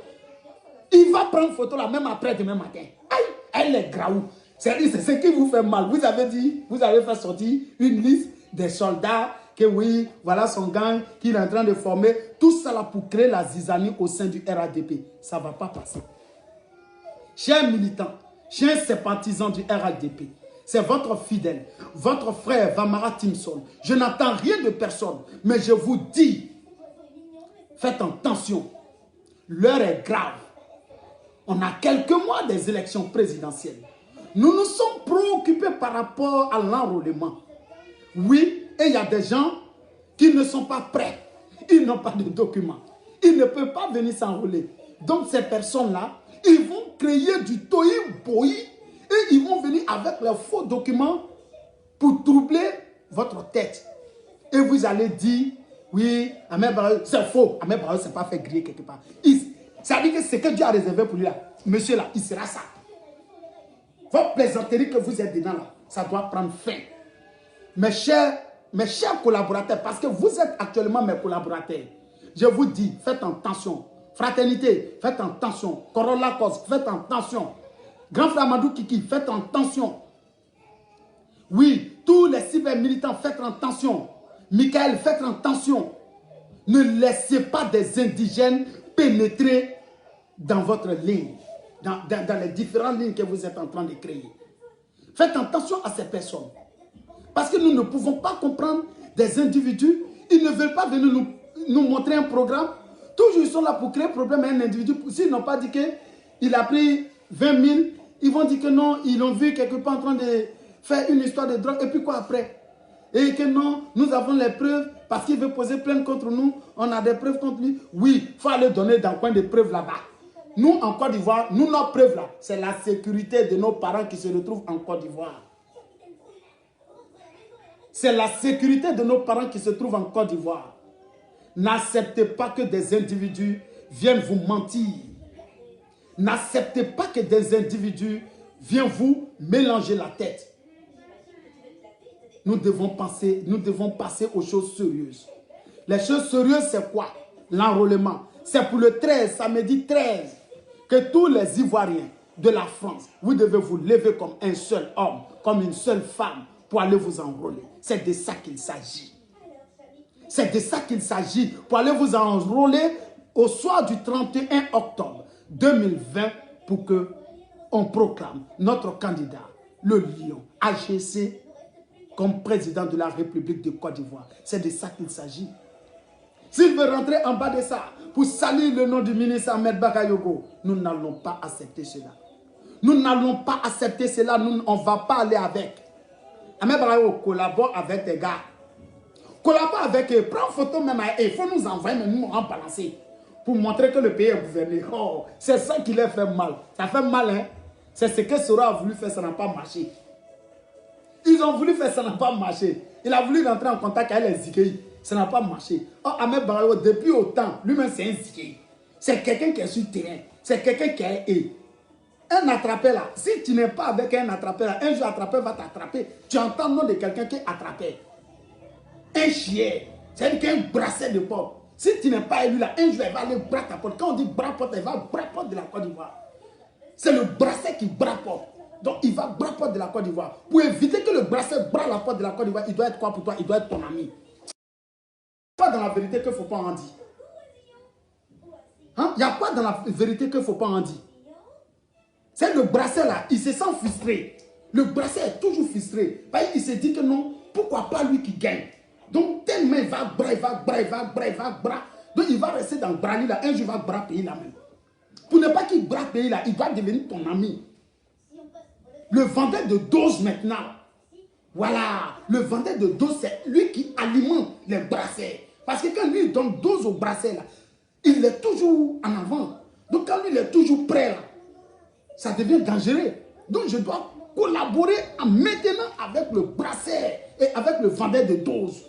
Il va prendre photo là même après demain matin. Aïe, elle est graou. C'est ce qui vous fait mal. Vous avez dit, vous allez faire sortir une liste des soldats que oui, voilà son gang qu'il est en train de former. Tout ça là pour créer la zizanie au sein du RADP. Ça ne va pas passer. Chers militants, chers sympathisants du RADP, c'est votre fidèle, votre frère Vamara Timson. Je n'attends rien de personne, mais je vous dis, faites attention. L'heure est grave. On a quelques mois des élections présidentielles. Nous nous sommes préoccupés par rapport à l'enrôlement. Oui, et il y a des gens qui ne sont pas prêts. Ils n'ont pas de documents. Ils ne peuvent pas venir s'enrôler. Donc ces personnes-là, ils vont créer du tohu-bohi et ils vont venir avec leurs faux documents pour troubler votre tête. Et vous allez dire, oui, Ahmed Barayo, c'est faux. Ahmed Barayo ne s'est pas fait griller quelque part. Ça veut dire que ce que Dieu a réservé pour lui là, monsieur là, il sera ça. Votre plaisanterie que vous êtes dedans là, ça doit prendre fin. Mes chers collaborateurs, parce que vous êtes actuellement mes collaborateurs, je vous dis, faites attention. Fraternité, faites attention. Corolla Cos, faites attention. Grand frère Amadou Kiki, faites attention. Oui, tous les cyber-militants, faites attention. Michael, faites attention. Ne laissez pas des indigènes pénétrer dans votre ligne, dans les différentes lignes que vous êtes en train de créer. Faites attention à ces personnes. Parce que nous ne pouvons pas comprendre des individus, ils ne veulent pas venir nous montrer un programme. Toujours, ils sont là pour créer problème à un individu. S'ils n'ont pas dit qu'il a pris 20 000, ils vont dire que non, ils l'ont vu quelque part en train de faire une histoire de drogue. Et puis quoi après? Et que non, nous avons les preuves parce qu'il veut poser plainte contre nous. On a des preuves contre lui. Oui, il faut aller donner dans le coin des preuves là-bas. Nous, en Côte d'Ivoire, nous, nos preuves là, c'est la sécurité de nos parents qui se retrouvent en Côte d'Ivoire. C'est la sécurité de nos parents qui se trouvent en Côte d'Ivoire. N'acceptez pas que des individus viennent vous mentir. N'acceptez pas que des individus viennent vous mélanger la tête. Nous devons passer aux choses sérieuses. Les choses sérieuses, c'est quoi? L'enrôlement. C'est pour le 13, samedi 13, que tous les Ivoiriens de la France, vous devez vous lever comme un seul homme, comme une seule femme, pour aller vous enrôler. C'est de ça qu'il s'agit. C'est de ça qu'il s'agit, pour aller vous enrôler au soir du 31 octobre 2020 pour que on proclame notre candidat, le lion, AGC, comme président de la République de Côte d'Ivoire. C'est de ça qu'il s'agit. S'il veut rentrer en bas de ça, pour salir le nom du ministre Ahmed Bakayogo, nous n'allons pas accepter cela. Nous n'allons pas accepter cela, on ne va pas aller avec. Ahmed Bakayogo collabore avec des gars. Collabore avec eux, prends photo même avec eux, il faut nous envoyer, mais nous en balancer. Pour montrer que le pays est gouverné. Oh, c'est ça qui leur fait mal. Ça fait mal, hein. C'est ce que Soro a voulu faire, ça n'a pas marché. Ils ont voulu faire, ça n'a pas marché. Il a voulu rentrer en contact avec les Zikei. Ça n'a pas marché. Oh, Ahmed Bakayogo, depuis autant, lui-même c'est un Zikei. C'est quelqu'un qui est sur le terrain. C'est quelqu'un qui est un attrapé là. Si tu n'es pas avec un attrapé là, un jour attrapé va t'attraper. Tu entends le nom de quelqu'un qui est attrapé. Un chien. C'est-à-dire qu'il y a un bracelet de porte. Si tu n'es pas élu là, un jour il va aller bras ta porte. Quand on dit bras porte, il va bras porte de la Côte d'Ivoire. C'est le bracelet qui bras porte. Donc il va bras porte de la Côte d'Ivoire. Pour éviter que le bracelet bras la porte de la Côte d'Ivoire, il doit être quoi pour toi? Il doit être ton ami. Pas dans la vérité qu'il ne faut pas en dire. Hein? Il n'y a pas dans la vérité qu'il ne faut pas en dire. C'est le bracelet là, il se sent frustré. Le bracelet est toujours frustré. Il se dit que non, pourquoi pas lui qui gagne? Donc tellement il va bras, il va bras, il va bras, il va bras. Donc il va rester dans le bras là, un jour il va bras payer la même. Pour ne pas qu'il bras payer là, il doit devenir ton ami. Le vendeur de doses maintenant. Voilà, le vendeur de doses, c'est lui qui alimente les bracelets. Parce que quand lui il donne dose au bracelet là, il est toujours en avant. Donc quand lui il est toujours prêt là, ça devient dangereux. Donc je dois collaborer maintenant avec le bracelet et avec le vendeur de doses.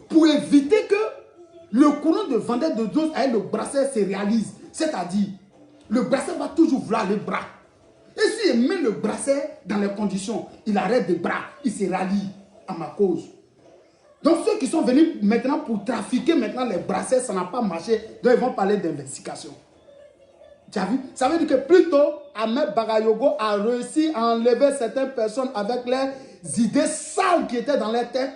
Pour éviter que le courant de vendeur de doses avec le bracelet se réalise. C'est-à-dire, le bracelet va toujours vouloir le bras. Et s'il met le bracelet dans les conditions, il arrête de bras, il se rallie à ma cause. Donc ceux qui sont venus maintenant pour trafiquer maintenant les bracelets, ça n'a pas marché. Donc ils vont parler d'investigation. Tu as vu? Ça veut dire que plutôt Ahmed Bakayogo a réussi à enlever certaines personnes avec les idées sales qui étaient dans leur tête.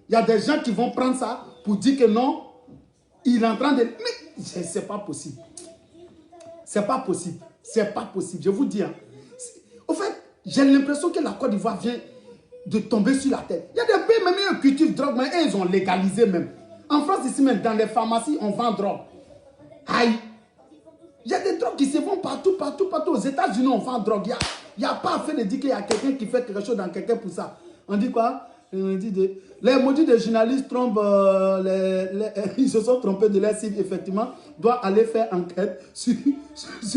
Il y a des gens qui vont prendre ça pour dire que non, il est en train de... Mais c'est pas possible. C'est pas possible. C'est pas possible. Je vous dis. Hein. Au fait, j'ai l'impression que la Côte d'Ivoire vient de tomber sur la tête. Il y a des pays même qui cultivent drogue, mais ils ont légalisé même. En France, ici même, dans les pharmacies, on vend drogue. Aïe. Il y a des drogues qui se vendent partout, partout, partout. Aux États-Unis, on vend drogue. Il n'y a pas à faire de dire qu'il y a quelqu'un qui fait quelque chose dans quelqu'un pour ça. On dit quoi? On dit les maudits des journalistes trompent, ils se sont trompés de leur cible, effectivement, doivent aller faire enquête sur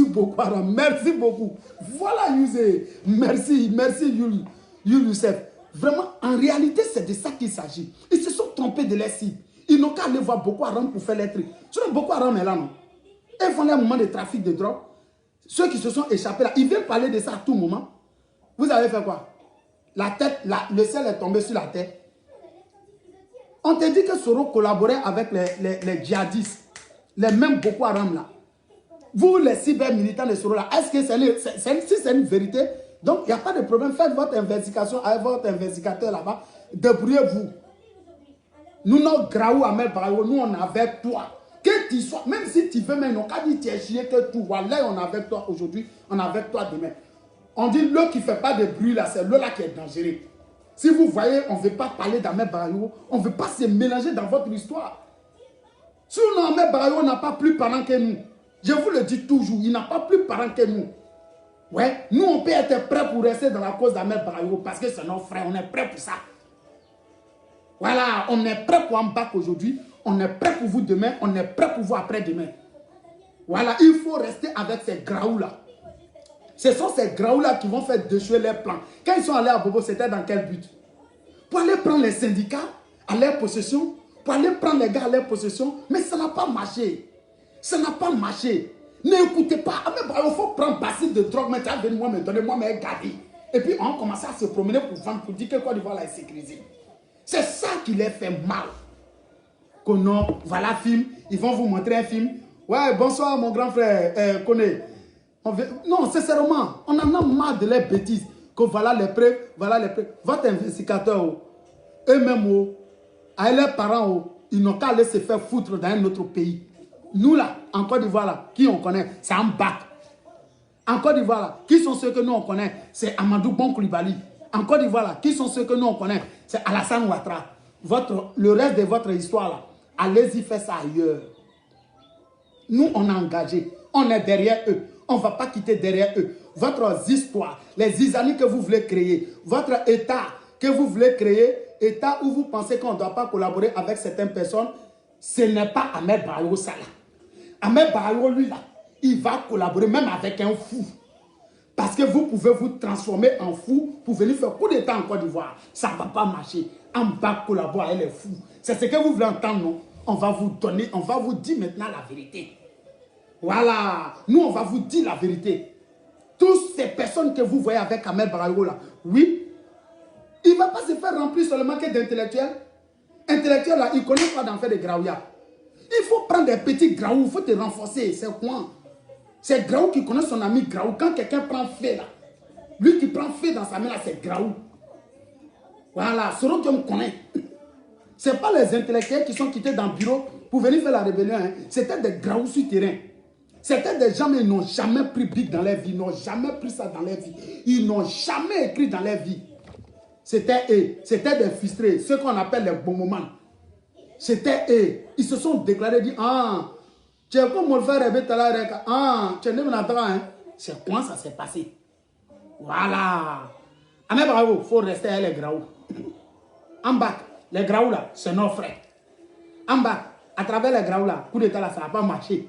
Boko Haram. Merci beaucoup. Voilà, Yusé. Merci, merci, Youssef. Vraiment, en réalité, c'est de ça qu'il s'agit. Ils se sont trompés de leur cible. Ils n'ont qu'à aller voir Boko Haram pour faire les trucs. Sinon, Boko Haram est là, non? Ils font les moments de trafic de drogue. Ceux qui se sont échappés là, ils viennent parler de ça à tout moment. Vous avez fait quoi? La tête, le ciel est tombé sur la tête. On te dit que Soro collaborait avec les djihadistes, les mêmes Boko Haram là. Vous, les cyber-militants de Soro là, est-ce que c'est une vérité? Donc, il n'y a pas de problème. Faites votre investigation avec votre investigateur là-bas. Débrouillez-vous. Nous, notre Graou Ahmed Bakayogo, nous, on est avec toi. Que tu sois, même si tu veux, mais non, quand tu es chié que tout, voilà, on est avec toi aujourd'hui, on est avec toi demain. On dit l'eau qui ne fait pas de bruit là, c'est l'eau là qui est dangereuse. Si vous voyez, on ne veut pas parler d'Ahmed Bakayogo, on ne veut pas se mélanger dans votre histoire. Sinon, Ahmed Barayo n'a pas plus parents que nous. Je vous le dis toujours, il n'a pas plus parents que nous. Ouais, nous, on peut être prêts pour rester dans la cause d'Ahmed Barayo parce que c'est nos frères, on est prêts pour ça. Voilà, on est prêts pour Ambak aujourd'hui, on est prêts pour vous demain, on est prêts pour vous après-demain. Voilà, il faut rester avec ces graous-là. Ce sont ces graous-là qui vont faire déjouer leurs plans. Quand ils sont allés à Bobo, c'était dans quel but? Pour aller prendre les syndicats à leur possession, pour aller prendre les gars à leur possession, mais ça n'a pas marché. Ça n'a pas marché. N'écoutez pas. Il faut prendre bassine de drogue, mais tu as venu moi me donner, moi me garder. Et puis on commence à se promener pour vendre, pour dire que Côte d'Ivoire est sécurisé. C'est ça qui les fait mal. Que non, voilà film, ils vont vous montrer un film. Ouais, bonsoir mon grand frère, Koné. Non, sincèrement, on en a marre de les bêtises. Que voilà les preuves, voilà les preuves. Votre investigateur, eux-mêmes, avec leurs parents, ils n'ont qu'à aller se faire foutre dans un autre pays. Nous là, en Côte d'Ivoire, là, qui on connaît, c'est Ambak. En Côte d'Ivoire, là, qui sont ceux que nous on connaît, c'est Amadou Bon Coulibaly. En Côte d'Ivoire, là, qui sont ceux que nous on connaît, c'est Alassane Ouattara. Le reste de votre histoire, là, allez-y faire ça ailleurs. Nous, on est engagés, on est derrière eux. On ne va pas quitter derrière eux. Votre histoire, les isanies que vous voulez créer, votre État que vous voulez créer, État où vous pensez qu'on ne doit pas collaborer avec certaines personnes, ce n'est pas Ahmed Barayo ça là. Ahmed Barayo, lui là, il va collaborer même avec un fou. Parce que vous pouvez vous transformer en fou pour venir faire coup d'État en Côte d'Ivoire. Ça ne va pas marcher. En bas collaborer avec les fous. C'est ce que vous voulez entendre, non? On va vous donner, on va vous dire maintenant la vérité. Voilà. Nous, on va vous dire la vérité. Toutes ces personnes que vous voyez avec Ahmed Barayo là, oui, il ne va pas se faire remplir seulement que d'intellectuels. Intellectuels là, ils ne connaissent pas d'en faire des graouillas. Il faut prendre des petits graous, il faut te renforcer. C'est quoi? C'est graou qui connaît son ami graou. Quand quelqu'un prend fait là, lui qui prend fait dans sa main là, c'est graou. Voilà, celui qui me connaît. Ce n'est pas les intellectuels qui sont quittés dans le bureau pour venir faire la rébellion. Hein. C'était des graous sur terrain. C'était des gens, mais ils n'ont jamais pris bic dans leur vie. Ils n'ont jamais pris ça dans leur vie. Ils n'ont jamais écrit dans leur vie. C'était eux. C'était des frustrés. Ceux qu'on appelle les bons moments. C'était eux. Ils se sont déclarés, dit, ah, tu es comme mon frère, ah, tu es né hein. C'est comment ça s'est passé. Voilà. Ahmed Barayo, il faut rester avec les graous. En bas, les graous là, c'est nos frères. En bas, à travers les graous là, coup d'état là, ça n'a pas marché.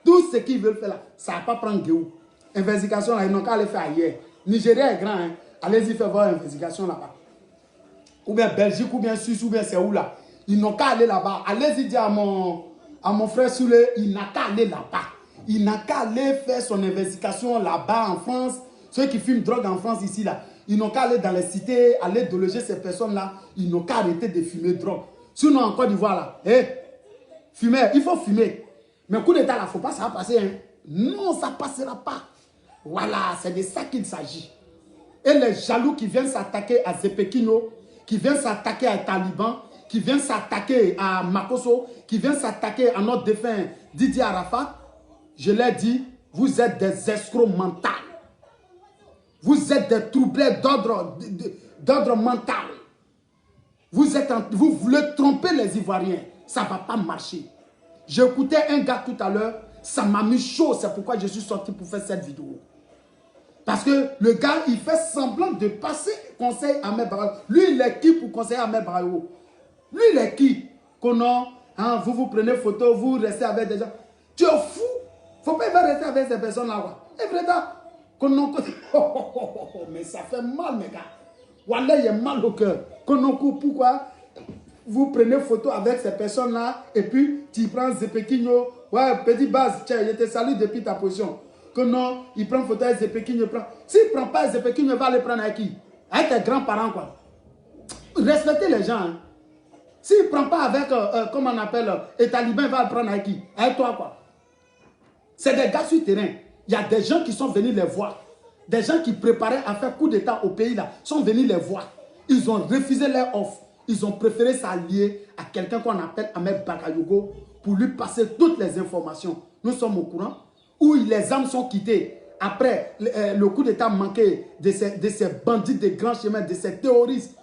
Tout ce qu'ils veulent faire là, ça ne va pas prendre Guéou. Investigation là, ils n'ont qu'à aller faire ailleurs. Nigeria est grand, hein. Allez-y faire voir l'investigation là-bas. Ou bien Belgique, ou bien Suisse, ou bien c'est où là. Ils n'ont qu'à aller là-bas. Allez-y dire à mon frère Soulé, il n'a qu'à aller là-bas. Il n'a qu'à aller faire son investigation là-bas en France. Ceux qui fument drogue en France ici là, ils n'ont qu'à aller dans les cités, aller déloger ces personnes-là. Ils n'ont qu'à arrêter de fumer drogue. Sinon en Côte d'Ivoire là, fumer, il faut fumer. Mais coup d'état là, il ne faut pas ça va passer. Hein. Non, ça ne passera pas. Voilà, c'est de ça qu'il s'agit. Et les jaloux qui viennent s'attaquer à Zepekino, qui viennent s'attaquer à Taliban, qui viennent s'attaquer à Makosso, qui viennent s'attaquer à notre défunt Didier Arafat, je leur dis, vous êtes des escrocs mentaux. Vous êtes des troublés d'ordre mental. Vous voulez tromper les Ivoiriens. Ça ne va pas marcher. J'écoutais un gars tout à l'heure, ça m'a mis chaud. C'est pourquoi je suis sorti pour faire cette vidéo. Parce que le gars, il fait semblant de passer conseil à Ahmed Barayo. Lui, il est qui pour conseiller Ahmed Barayo? Lui, il est qui? Hein, vous prenez photo, vous restez avec des gens. Tu es fou. Il ne faut pas rester avec ces personnes-là. C'est vrai. Mais ça fait mal, mes gars. Wallah, il y a mal au cœur. Pourquoi vous prenez photo avec ces personnes-là et puis tu prends Zepekino. Ouais, petit base, tiens, je te salue depuis ta position. Que non, il prend photo avec Zepekino. S'il ne prend pas Zepekino, il va le prendre avec qui? Avec tes grands-parents, quoi. Respectez les gens. Hein. S'il ne prend pas avec, comment on appelle, les talibans, il va le prendre avec qui? Avec toi, quoi. C'est des gars sur le terrain. Il y a des gens qui sont venus les voir. Des gens qui préparaient à faire coup d'état au pays, là, sont venus les voir. Ils ont refusé leur offre. Ils ont préféré s'allier à quelqu'un qu'on appelle Ahmed Bakayogo pour lui passer toutes les informations. Nous sommes au courant où les âmes sont quittées. Après le coup d'état manqué de ces bandits de grands chemins, de ces terroristes,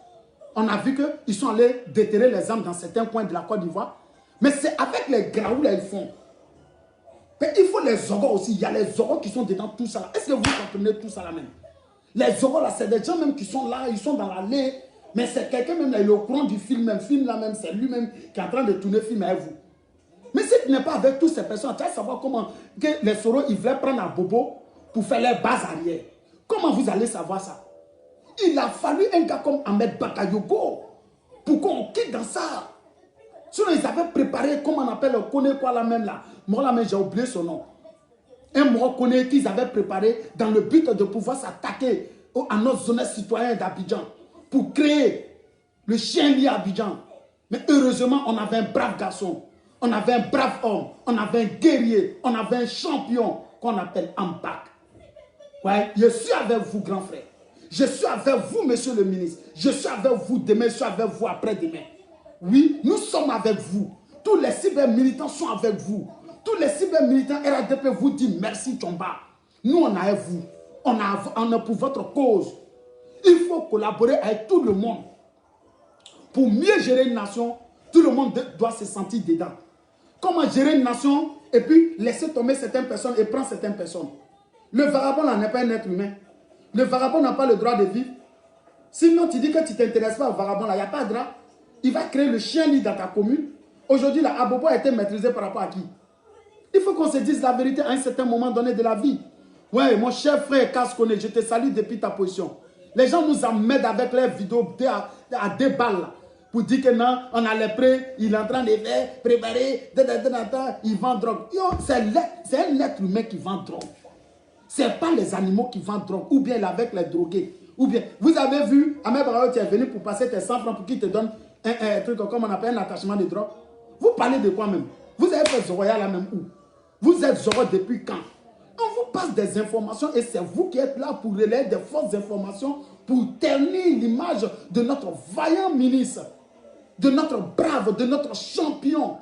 on a vu qu'ils sont allés déterrer les âmes dans certains coins de la Côte d'Ivoire. Mais c'est avec les graous là, ils font. Mais il faut les oraux aussi. Il y a les oraux qui sont dedans tout ça. Est-ce que vous comprenez tout ça là même? Les oraux là, c'est des gens même qui sont là, ils sont dans l'allée. Mais c'est quelqu'un même là, il est au courant du film même. Film là même, c'est lui-même qui est en train de tourner le film avec vous. Mais si tu n'es pas avec toutes ces personnes, tu vas savoir comment que les Soros, ils voulaient prendre un bobo pour faire les bases arrière. Comment vous allez savoir ça? Il a fallu un gars comme Ahmed Bakayogo pour qu'on quitte dans ça. Sinon, ils avaient préparé, comment on appelle, on connaît quoi là même là. Moi là même, j'ai oublié son nom. Un mot connaît qu'ils avaient préparé dans le but de pouvoir s'attaquer à notre zone citoyenne d'Abidjan pour créer le chien lié à Abidjan. Mais heureusement, on avait un brave garçon. On avait un brave homme, on avait un guerrier, on avait un champion qu'on appelle Ambak. Ouais, je suis avec vous, grand frère. Je suis avec vous, monsieur le ministre. Je suis avec vous demain, je suis avec vous après-demain. Oui, nous sommes avec vous. Tous les cyber-militants sont avec vous. Tous les cyber-militants RADP vous disent merci, Tchomba. Nous, on est avec vous. On est pour votre cause. Il faut collaborer avec tout le monde. Pour mieux gérer une nation, tout le monde doit se sentir dedans. Comment gérer une nation et puis laisser tomber certaines personnes et prendre certaines personnes. Le vagabond n'est pas un être humain. Le vagabond n'a pas le droit de vivre. Sinon, tu dis que tu ne t'intéresses pas au vagabond, là, il n'y a pas de droit. Il va créer le chien lit dans ta commune. Aujourd'hui, la Abobo a été maîtrisé par rapport à qui? Il faut qu'on se dise la vérité à un certain moment donné de la vie. Ouais, mon cher frère Kaskone, je te salue depuis ta position. Les gens nous emmènent avec leurs vidéos à 2 balles là. Pour dire que non, on a les prêts, il est en train de faire, préparer, il vend drogue. C'est un être humain qui vend drogue. Ce n'est pas les animaux qui vendent drogue, ou bien avec les drogués. Ou bien, vous avez vu, Ahmed Barao, tu es venu pour passer tes 100 francs pour qu'il te donne un truc comme on appelle un attachement de drogue. Vous parlez de quoi même? Vous avez fait Zoroya là même où? Vous êtes Zoro depuis quand? On vous passe des informations et c'est vous qui êtes là pour relayer des fausses informations pour ternir l'image de notre vaillant ministre, de notre brave, de notre champion,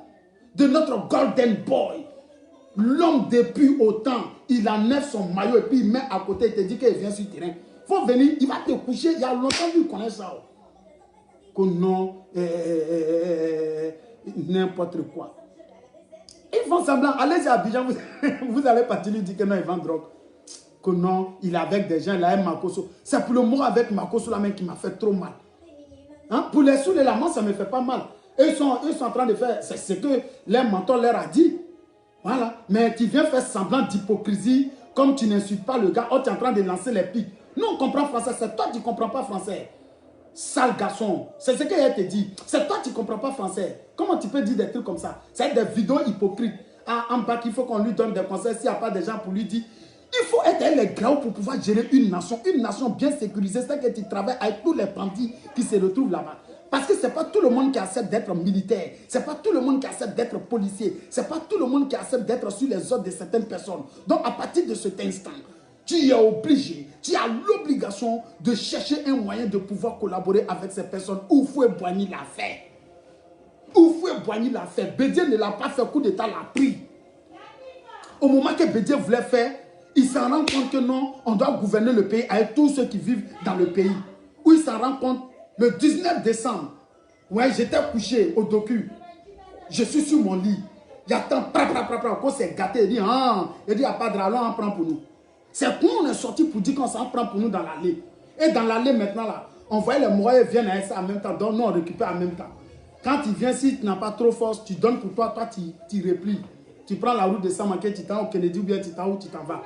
de notre golden boy. L'homme depuis autant, il enlève son maillot et puis il met à côté, il te dit qu'il vient sur le terrain. Il faut venir, il va te coucher, il y a longtemps qu'il connaît ça. Que non, n'importe quoi. Ils font semblant, allez à Abidjan, vous allez partir lui dire que non, il vend drogue. Que non, il est avec des gens, il a un Makoso. C'est pour le mot avec Makoso là même qui m'a fait trop mal. Hein? Pour les sous de la main, ça ne me fait pas mal. Eux sont en train de faire, c'est ce que leur mentor leur a dit. Voilà. Mais tu viens faire semblant d'hypocrisie, comme tu n'insultes pas le gars, oh, tu es en train de lancer les pics. Nous, on comprend français, c'est toi qui ne comprends pas français. Sale garçon, c'est ce qu'elle te dit. C'est toi qui ne comprends pas français. Comment tu peux dire des trucs comme ça? C'est des vidéos hypocrites. Ah, en bas, il faut qu'on lui donne des conseils s'il n'y a pas de gens pour lui dire. Il faut être les grands pour pouvoir gérer une nation bien sécurisée. C'est que tu travailles avec tous les bandits qui se retrouvent là-bas. Parce que ce n'est pas tout le monde qui accepte d'être militaire. Ce n'est pas tout le monde qui accepte d'être policier. Ce n'est pas tout le monde qui accepte d'être sur les ordres de certaines personnes. Donc, à partir de cet instant, tu es obligé, tu as l'obligation de chercher un moyen de pouvoir collaborer avec ces personnes. Oufoué Boigny l'a fait. Oufoué Boigny l'a fait. Bédié ne l'a pas fait, coup d'État l'a pris. Au moment que Bédié voulait faire, il s'en rend compte que non, on doit gouverner le pays avec tous ceux qui vivent dans le pays. Où il s'en rend compte, le 19 décembre, ouais, j'étais couché au docu. Je suis sur mon lit. J'attends, quand c'est gâté, il dit, il n'y a pas de rallon, on prend pour nous. C'est quand on est sorti pour dire qu'on s'en prend pour nous dans l'allée. Et dans l'allée maintenant, là, on voyait les moyens viennent avec ça en même temps, donc nous on récupère en même temps. Quand il vient, si tu n'as pas trop force, tu donnes pour toi, tu replies. Tu prends la route de Samanké, tu t'en au Kennedy ou bien tu t'en où tu t'en vas.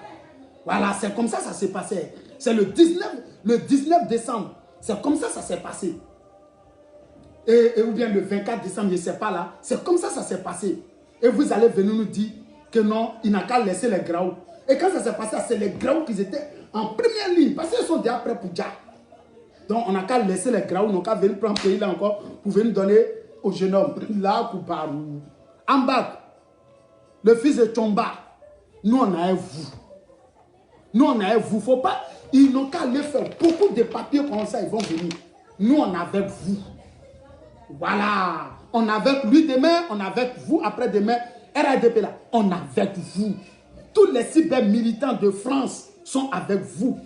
Voilà, c'est comme ça s'est passé. C'est le 19 décembre. C'est comme ça s'est passé. Et ou bien le 24 décembre, je ne sais pas là. C'est comme ça s'est passé. Et vous allez venir nous dire que non, il n'a qu'à laisser les graous. Et quand ça s'est passé, c'est les graous qui étaient en première ligne. Parce qu'ils sont déjà prêts pour Dja. Donc on n'a qu'à laisser les graous, on n'a qu'à venir prendre le pays là encore pour venir donner au jeune homme. Là, pour Barou. Ambak, le fils de Tchomba, nous on a vous. Nous on a vous. Faut pas, ils n'ont qu'à aller faire beaucoup de papiers comme ça, ils vont venir. Nous on est avec vous. Voilà. On est avec lui demain, on est avec vous après-demain. RADP là, on est avec vous. Tous les cyber-militants de France sont avec vous.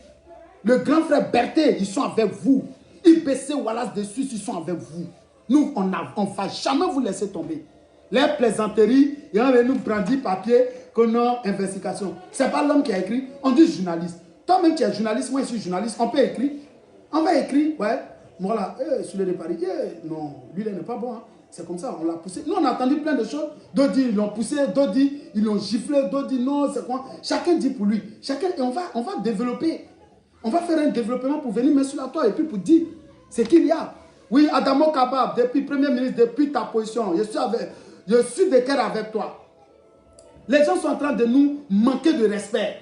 Le grand frère Berthet, ils sont avec vous. IPC Wallace de Suisse, ils sont avec vous. Nous, on ne va jamais vous laisser tomber. les plaisanteries, et on va nous brandir papier qu'on a investigation. Ce n'est pas l'homme qui a écrit, on dit journaliste. Toi-même tu es journaliste, moi je suis journaliste, on peut écrire. On va écrire, ouais, voilà, sur le Paris, non, lui il n'est pas bon, hein. C'est comme ça, on l'a poussé. Nous on a entendu plein de choses, d'autres disent ils l'ont poussé, d'autres disent ils l'ont giflé, d'autres disent non, c'est quoi. Chacun dit pour lui, chacun, et on va développer. On va faire un développement pour venir mettre sur la toile et puis pour dire ce qu'il y a. Oui, Adamo Kabab, depuis Premier ministre, depuis ta position, je suis de cœur avec toi. Les gens sont en train de nous manquer de respect.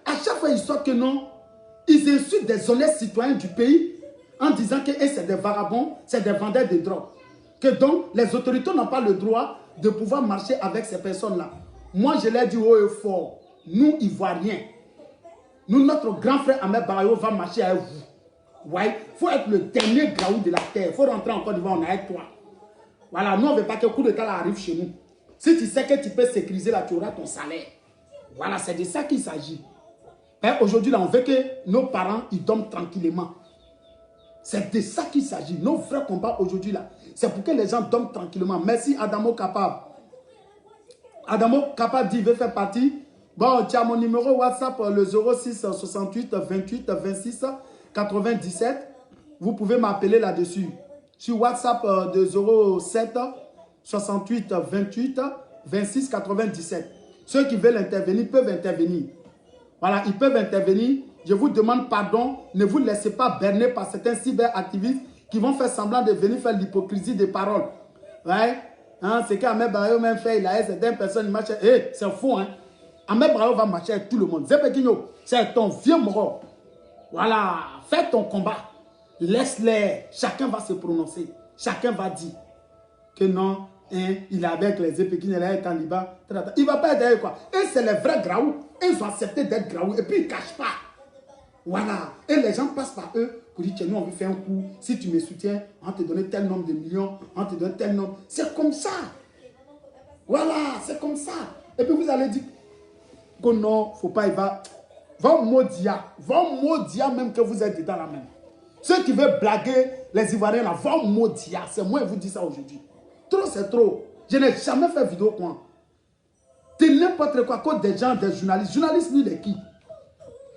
À chaque fois, ils sortent que non, ils insultent des honnêtes citoyens du pays en disant que c'est des vagabonds, c'est des vendeurs de drogue. Que donc, les autorités n'ont pas le droit de pouvoir marcher avec ces personnes-là. Moi, je l'ai dit haut et fort, nous, Ivoiriens, nous, notre grand frère Ahmed Barayo va marcher avec vous. Ouais, il faut être le dernier graou de la terre. Il faut rentrer en Côte d'Ivoire, on est avec toi. Voilà, nous, on ne veut pas que le coup d'État arrive chez nous. Si tu sais que tu peux sécuriser là, tu auras ton salaire. Voilà, c'est de ça qu'il s'agit. Aujourd'hui, là, on veut que nos parents, ils dorment tranquillement. C'est de ça qu'il s'agit. Nos vrais combats aujourd'hui, là, c'est pour que les gens dorment tranquillement. Merci, Adamo Kapab. Adamo Kapab dit, il veut faire partie. Bon, tu as mon numéro WhatsApp, le 06 68 28 26 97. Vous pouvez m'appeler là-dessus. Sur WhatsApp de 07 68 28 26 97. Ceux qui veulent intervenir peuvent intervenir. Voilà, ils peuvent intervenir. Je vous demande pardon. Ne vous laissez pas berner par certains cyberactivistes qui vont faire semblant de venir faire l'hypocrisie des paroles. Ouais, hein, c'est qu'Ahmed Barayo même fait, il a certaines personnes qui marchent. C'est faux, hein. Ahmed Barayo va marcher avec tout le monde. Zepekino, c'est ton vieux mort. Voilà, fais ton combat. Laisse-les. Chacun va se prononcer. Chacun va dire que non, hein, il est avec les Zepekino, il est avec Taliban. Il ne va pas être avec quoi. Et c'est les vrais graous. Ils ont accepté d'être graous. Et puis ils ne cachent pas. Voilà. Et les gens passent par eux pour dire, tiens, nous on veut faire un coup. Si tu me soutiens, on va te donner tel nombre de millions. On va te donner tel nombre. C'est comme ça. Voilà, c'est comme ça. Et puis vous allez dire que non, faut pas, il va maudire même que vous êtes dedans la même. Ceux qui veulent blaguer les Ivoiriens là, vont maudire. C'est moi qui vous dis ça aujourd'hui. Trop, c'est trop. Je n'ai jamais fait vidéo quoi. C'est n'importe quoi, cause des gens, des journalistes. Journaliste, lui, il est qui?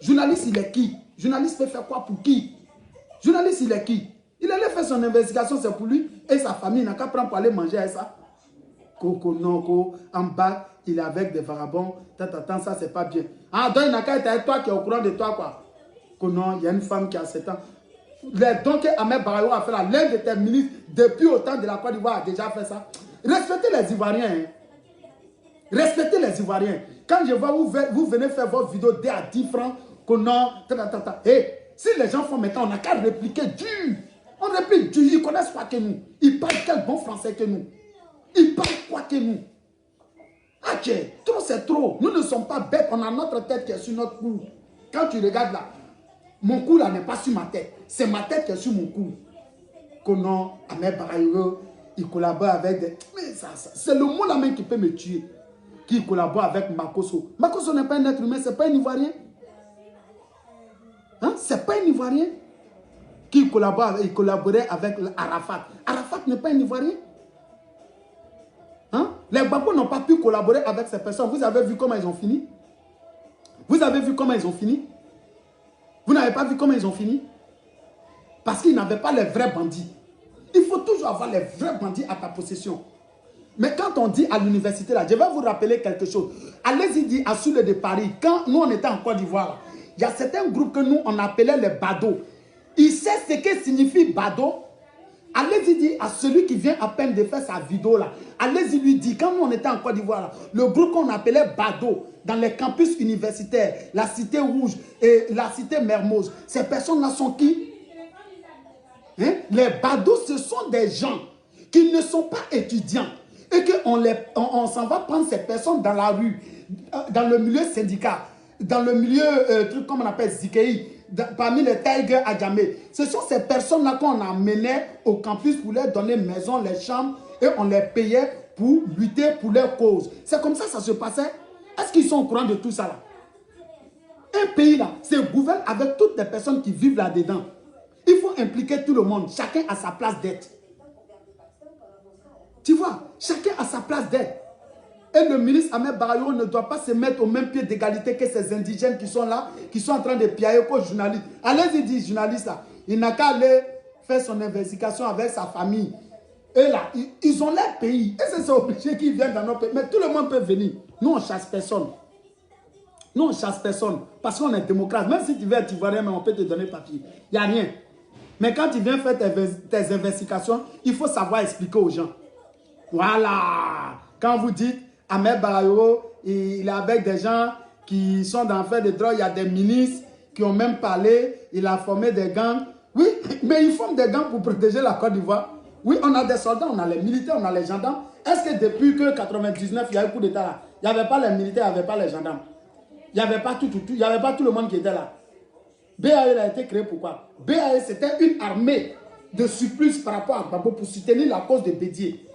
Journaliste, il est qui? Journaliste peut faire quoi pour qui? Journaliste, il est qui? Il allait faire son investigation, c'est pour lui et sa famille. Il n'a qu'à prendre pour aller manger à ça. Coco, non, en bas, il est avec des vagabonds. Ça, c'est pas bien. Ah, donc il n'a qu'à être avec toi qui est au courant de toi, quoi. Non, il y a une femme qui a 7 ans. Donc, Ahmed Barayo a fait là, l'un de tes ministres, depuis au temps de la Côte d'Ivoire, a déjà fait ça. Respectez les Ivoiriens. Hein. Respectez les Ivoiriens. Quand je vois vous venez faire votre vidéo dès à 10 francs, hey, si les gens font maintenant, on n'a qu'à répliquer dur. On réplique dur, ils ne connaissent pas que nous. Ils parlent quel bon français que nous. Ils parlent quoi que nous. Ok, trop c'est trop. Nous ne sommes pas bêtes, on a notre tête qui est sur notre cou. Quand tu regardes là, mon cou là n'est pas sur ma tête. C'est ma tête qui est sur mon cou. Konon, Ahmed Barayo, il collabore avec des... Mais ça c'est le mot là même qui peut me tuer. Qui collabore avec Makosso. Makosso n'est pas un être humain, c'est pas un Ivoirien. Hein? C'est pas un Ivoirien. Qui collaborait avec Arafat. Arafat n'est pas un Ivoirien. Hein? Les Gbagbo n'ont pas pu collaborer avec ces personnes. Vous avez vu comment ils ont fini? Vous avez vu comment ils ont fini? Vous n'avez pas vu comment ils ont fini? Parce qu'ils n'avaient pas les vrais bandits. Il faut toujours avoir les vrais bandits à ta possession. Mais quand on dit à l'université, là, je vais vous rappeler quelque chose. Allez-y dire à Soule de Paris, quand nous on était en Côte d'Ivoire, il y a certains groupes que nous on appelait les badauds. Il sait ce que signifie badaud. Allez-y dire à celui qui vient à peine de faire sa vidéo là. Allez-y lui dire, quand nous on était en Côte d'Ivoire, le groupe qu'on appelait badaud, dans les campus universitaires, la Cité Rouge et la Cité Mermoz, ces personnes-là sont qui? Hein? Les badauds, ce sont des gens qui ne sont pas étudiants. Et qu'on s'en va prendre ces personnes dans la rue, dans le milieu syndical, dans le milieu, truc comme on appelle Zikei, parmi les Tigers à Djamé. Ce sont ces personnes-là qu'on amenait au campus pour leur donner maison, les chambres, et on les payait pour lutter pour leurs causes. C'est comme ça que ça se passait. Est-ce qu'ils sont au courant de tout ça là? Un pays là, se gouverne avec toutes les personnes qui vivent là-dedans. Il faut impliquer tout le monde, chacun à sa place d'être. Tu vois, chacun a sa place d'être. Et le ministre Ahmed Barayo ne doit pas se mettre au même pied d'égalité que ces indigènes qui sont là, qui sont en train de piailler aux journalistes. Allez-y, dit journaliste là. Il n'a qu'à aller faire son investigation avec sa famille. Et là, ils ont leur pays. Et c'est obligé qu'ils viennent dans notre pays. Mais tout le monde peut venir. Nous, on ne chasse personne. Nous, on ne chasse personne. Parce qu'on est démocrate. Même si tu veux être ivoirien, mais on peut te donner papier. Il n'y a rien. Mais quand tu viens faire tes investigations, il faut savoir expliquer aux gens. Voilà. Quand vous dites, Ahmed Barayo, il est avec des gens qui sont dans l'affaire de drogue, il y a des ministres qui ont même parlé, il a formé des gangs. Oui, mais ils forment des gangs pour protéger la Côte d'Ivoire. Oui, on a des soldats, on a les militaires, on a les gendarmes. Est-ce que depuis que 99, il y a eu un coup d'État là, il n'y avait pas les militaires, il n'y avait pas les gendarmes. Il n'y avait pas il n'y avait pas tout le monde qui était là. BAE a été créé pourquoi? BAE, c'était une armée de surplus par rapport à Gbagbo pour soutenir la cause de Bédié.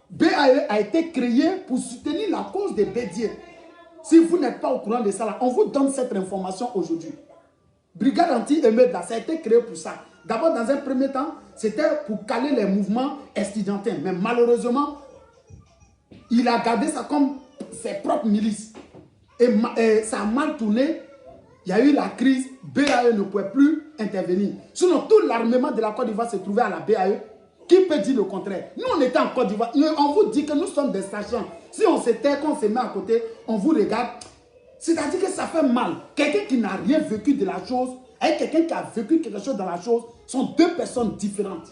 BAE a été créé pour soutenir la cause de Bédié. Si vous n'êtes pas au courant de ça, là, on vous donne cette information aujourd'hui. Brigade anti-émeute, ça a été créé pour ça. D'abord, dans un premier temps, c'était pour caler les mouvements estudiantins. Mais malheureusement, il a gardé ça comme ses propres milices. Et ça a mal tourné. Il y a eu la crise. BAE ne pouvait plus intervenir. Sinon, tout l'armement de la Côte d'Ivoire se trouvait à la BAE. Qui peut dire le contraire? Nous, on était en Côte d'Ivoire. On vous dit que nous sommes des sachants. Si on se tait, qu'on se met à côté, on vous regarde. C'est-à-dire que ça fait mal. Quelqu'un qui n'a rien vécu de la chose, avec quelqu'un qui a vécu quelque chose dans la chose, sont deux personnes différentes.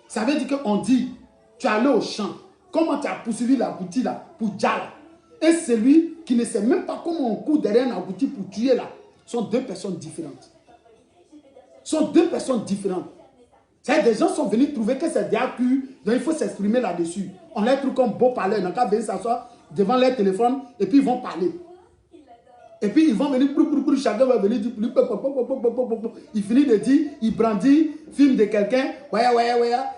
Ça veut dire qu'on dit, tu es allé au champ. Comment tu as poursuivi la boutique là, pour Djala? Et celui qui ne sait même pas comment on court derrière la boutique pour tuer là, sont deux personnes différentes. Sont deux personnes différentes. Des gens sont venus trouver que c'est des accus, donc il faut s'exprimer là-dessus. On les trouve comme beaux parleurs, ils n'ont qu'à venir s'asseoir devant leur téléphone et puis ils vont parler. Et puis ils vont venir, chacun va venir dire, il finit de dire, il brandit, filme de quelqu'un, ouais,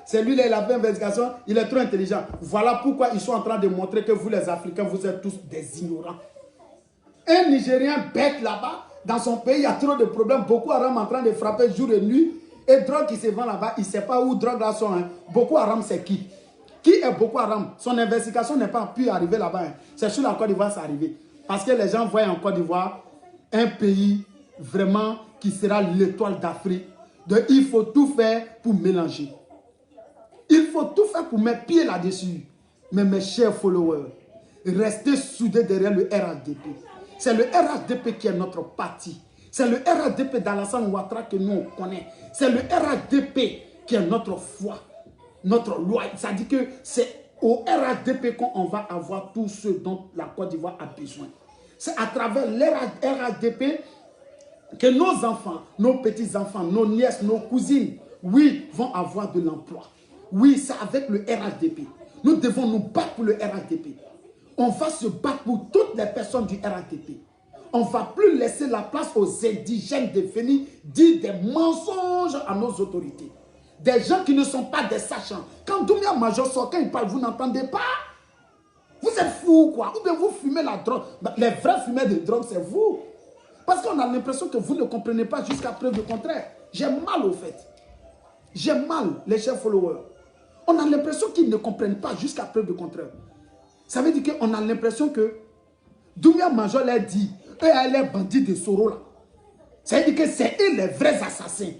c'est lui là, il a fait investigation, il est trop intelligent. Voilà pourquoi ils sont en train de montrer que vous les Africains, vous êtes tous des ignorants. Un Nigérien bête là-bas, dans son pays, il y a trop de problèmes, Boko Haram en train de frapper jour et nuit, et drogue qui se vend là-bas, il ne sait pas où drogue là sont. Hein. Boko Haram, c'est qui? Qui est Boko Haram? Son investigation n'est pas pu arriver là-bas. Hein. C'est sur la Côte d'Ivoire, c'est arrivé. Parce que les gens voient en Côte d'Ivoire un pays vraiment qui sera l'étoile d'Afrique. Donc il faut tout faire pour mélanger. Il faut tout faire pour mettre pied là-dessus. Mais mes chers followers, restez soudés derrière le RHDP. C'est le RHDP qui est notre parti. C'est le RHDP d'Alassane Ouattara que nous on connaît. C'est le RHDP qui est notre foi, notre loi. Ça dit que c'est au RHDP qu'on va avoir tout ce dont la Côte d'Ivoire a besoin. C'est à travers l'RHDP que nos enfants, nos petits-enfants, nos nièces, nos cousines, oui, vont avoir de l'emploi. Oui, c'est avec le RHDP. Nous devons nous battre pour le RHDP. On va se battre pour toutes les personnes du RHDP. On ne va plus laisser la place aux indigènes de venir dire des mensonges à nos autorités. Des gens qui ne sont pas des sachants. Quand Doumbia Major sort, quand il parle, vous n'entendez pas. Vous êtes fous, quoi. Ou bien vous fumez la drogue. Les vrais fumeurs de drogue, c'est vous. Parce qu'on a l'impression que vous ne comprenez pas jusqu'à preuve du contraire. J'ai mal au fait. J'ai mal, les chers followers. On a l'impression qu'ils ne comprennent pas jusqu'à preuve du contraire. Ça veut dire qu'on a l'impression que Doumbia Major leur dit, eux, les bandits de Soro là. Ça veut dire que c'est eux les vrais assassins.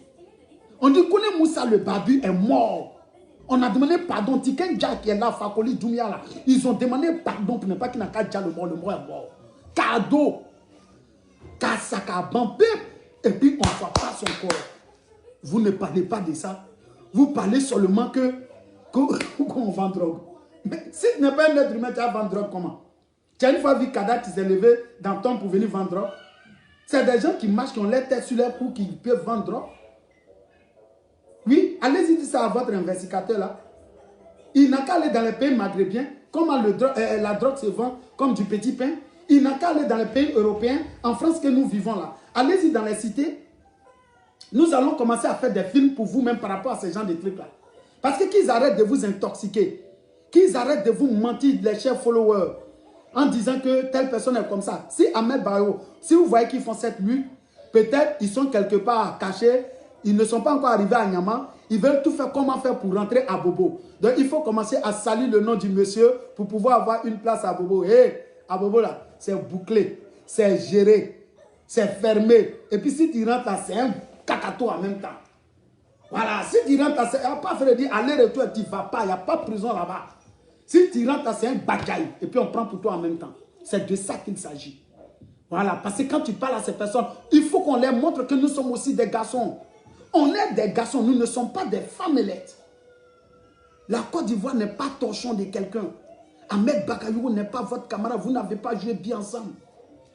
On dit que Moussa le Babu est mort. On a demandé pardon. Tiken Dja qui est là, Fakoli Doumbia là. Ils ont demandé pardon pour ne pas qu'il n'a qu'à Dja le mort est mort. Cadeau. Kassaka Bambé. Et puis on ne voit pas son corps. Vous ne parlez pas de ça. Vous parlez seulement qu'on vend drogue. Mais si tu n'es pas un être humain, tu vas vendre drogue comment? Tu as une fois vu Kada qui s'est levé dans ton pour venir vendre drogue. C'est des gens qui marchent, qui ont les têtes sur leur cou, qui peuvent vendre drogue. Oui, allez-y dire ça à votre investigateur là. Il n'a qu'à aller dans les pays maghrébiens, comment la drogue se vend comme du petit pain. Il n'a qu'à aller dans les pays européens, en France que nous vivons là. Allez-y dans les cités. Nous allons commencer à faire des films pour vous-même par rapport à ces gens de trucs là. Parce que qu'ils arrêtent de vous intoxiquer. Qu'ils arrêtent de vous mentir, les chers followers, en disant que telle personne est comme ça. Si Ahmed Barayo, si vous voyez qu'ils font cette lutte, peut-être ils sont quelque part cachés, ils ne sont pas encore arrivés à Niamey, Ils veulent tout faire, comment faire pour rentrer à Bobo. Donc, il faut commencer à salir le nom du monsieur pour pouvoir avoir une place à Bobo. Hé, à Bobo, là, c'est bouclé, c'est géré, c'est fermé. Et puis, si tu rentres là, c'est un cacato en même temps. Voilà, si tu rentres là, il n'y a pas fait dire aller-retour, tu ne vas pas, il n'y a pas de prison là-bas. Si tu rentres là, c'est un bagaille. Et puis, on prend pour toi en même temps. C'est de ça qu'il s'agit. Voilà, parce que quand tu parles à ces personnes, il faut qu'on leur montre que nous sommes aussi des garçons. On est des garçons, nous ne sommes pas des femmes électes. La Côte d'Ivoire n'est pas torchon de quelqu'un. Ahmed Bakayoko n'est pas votre camarade, vous n'avez pas joué bien ensemble.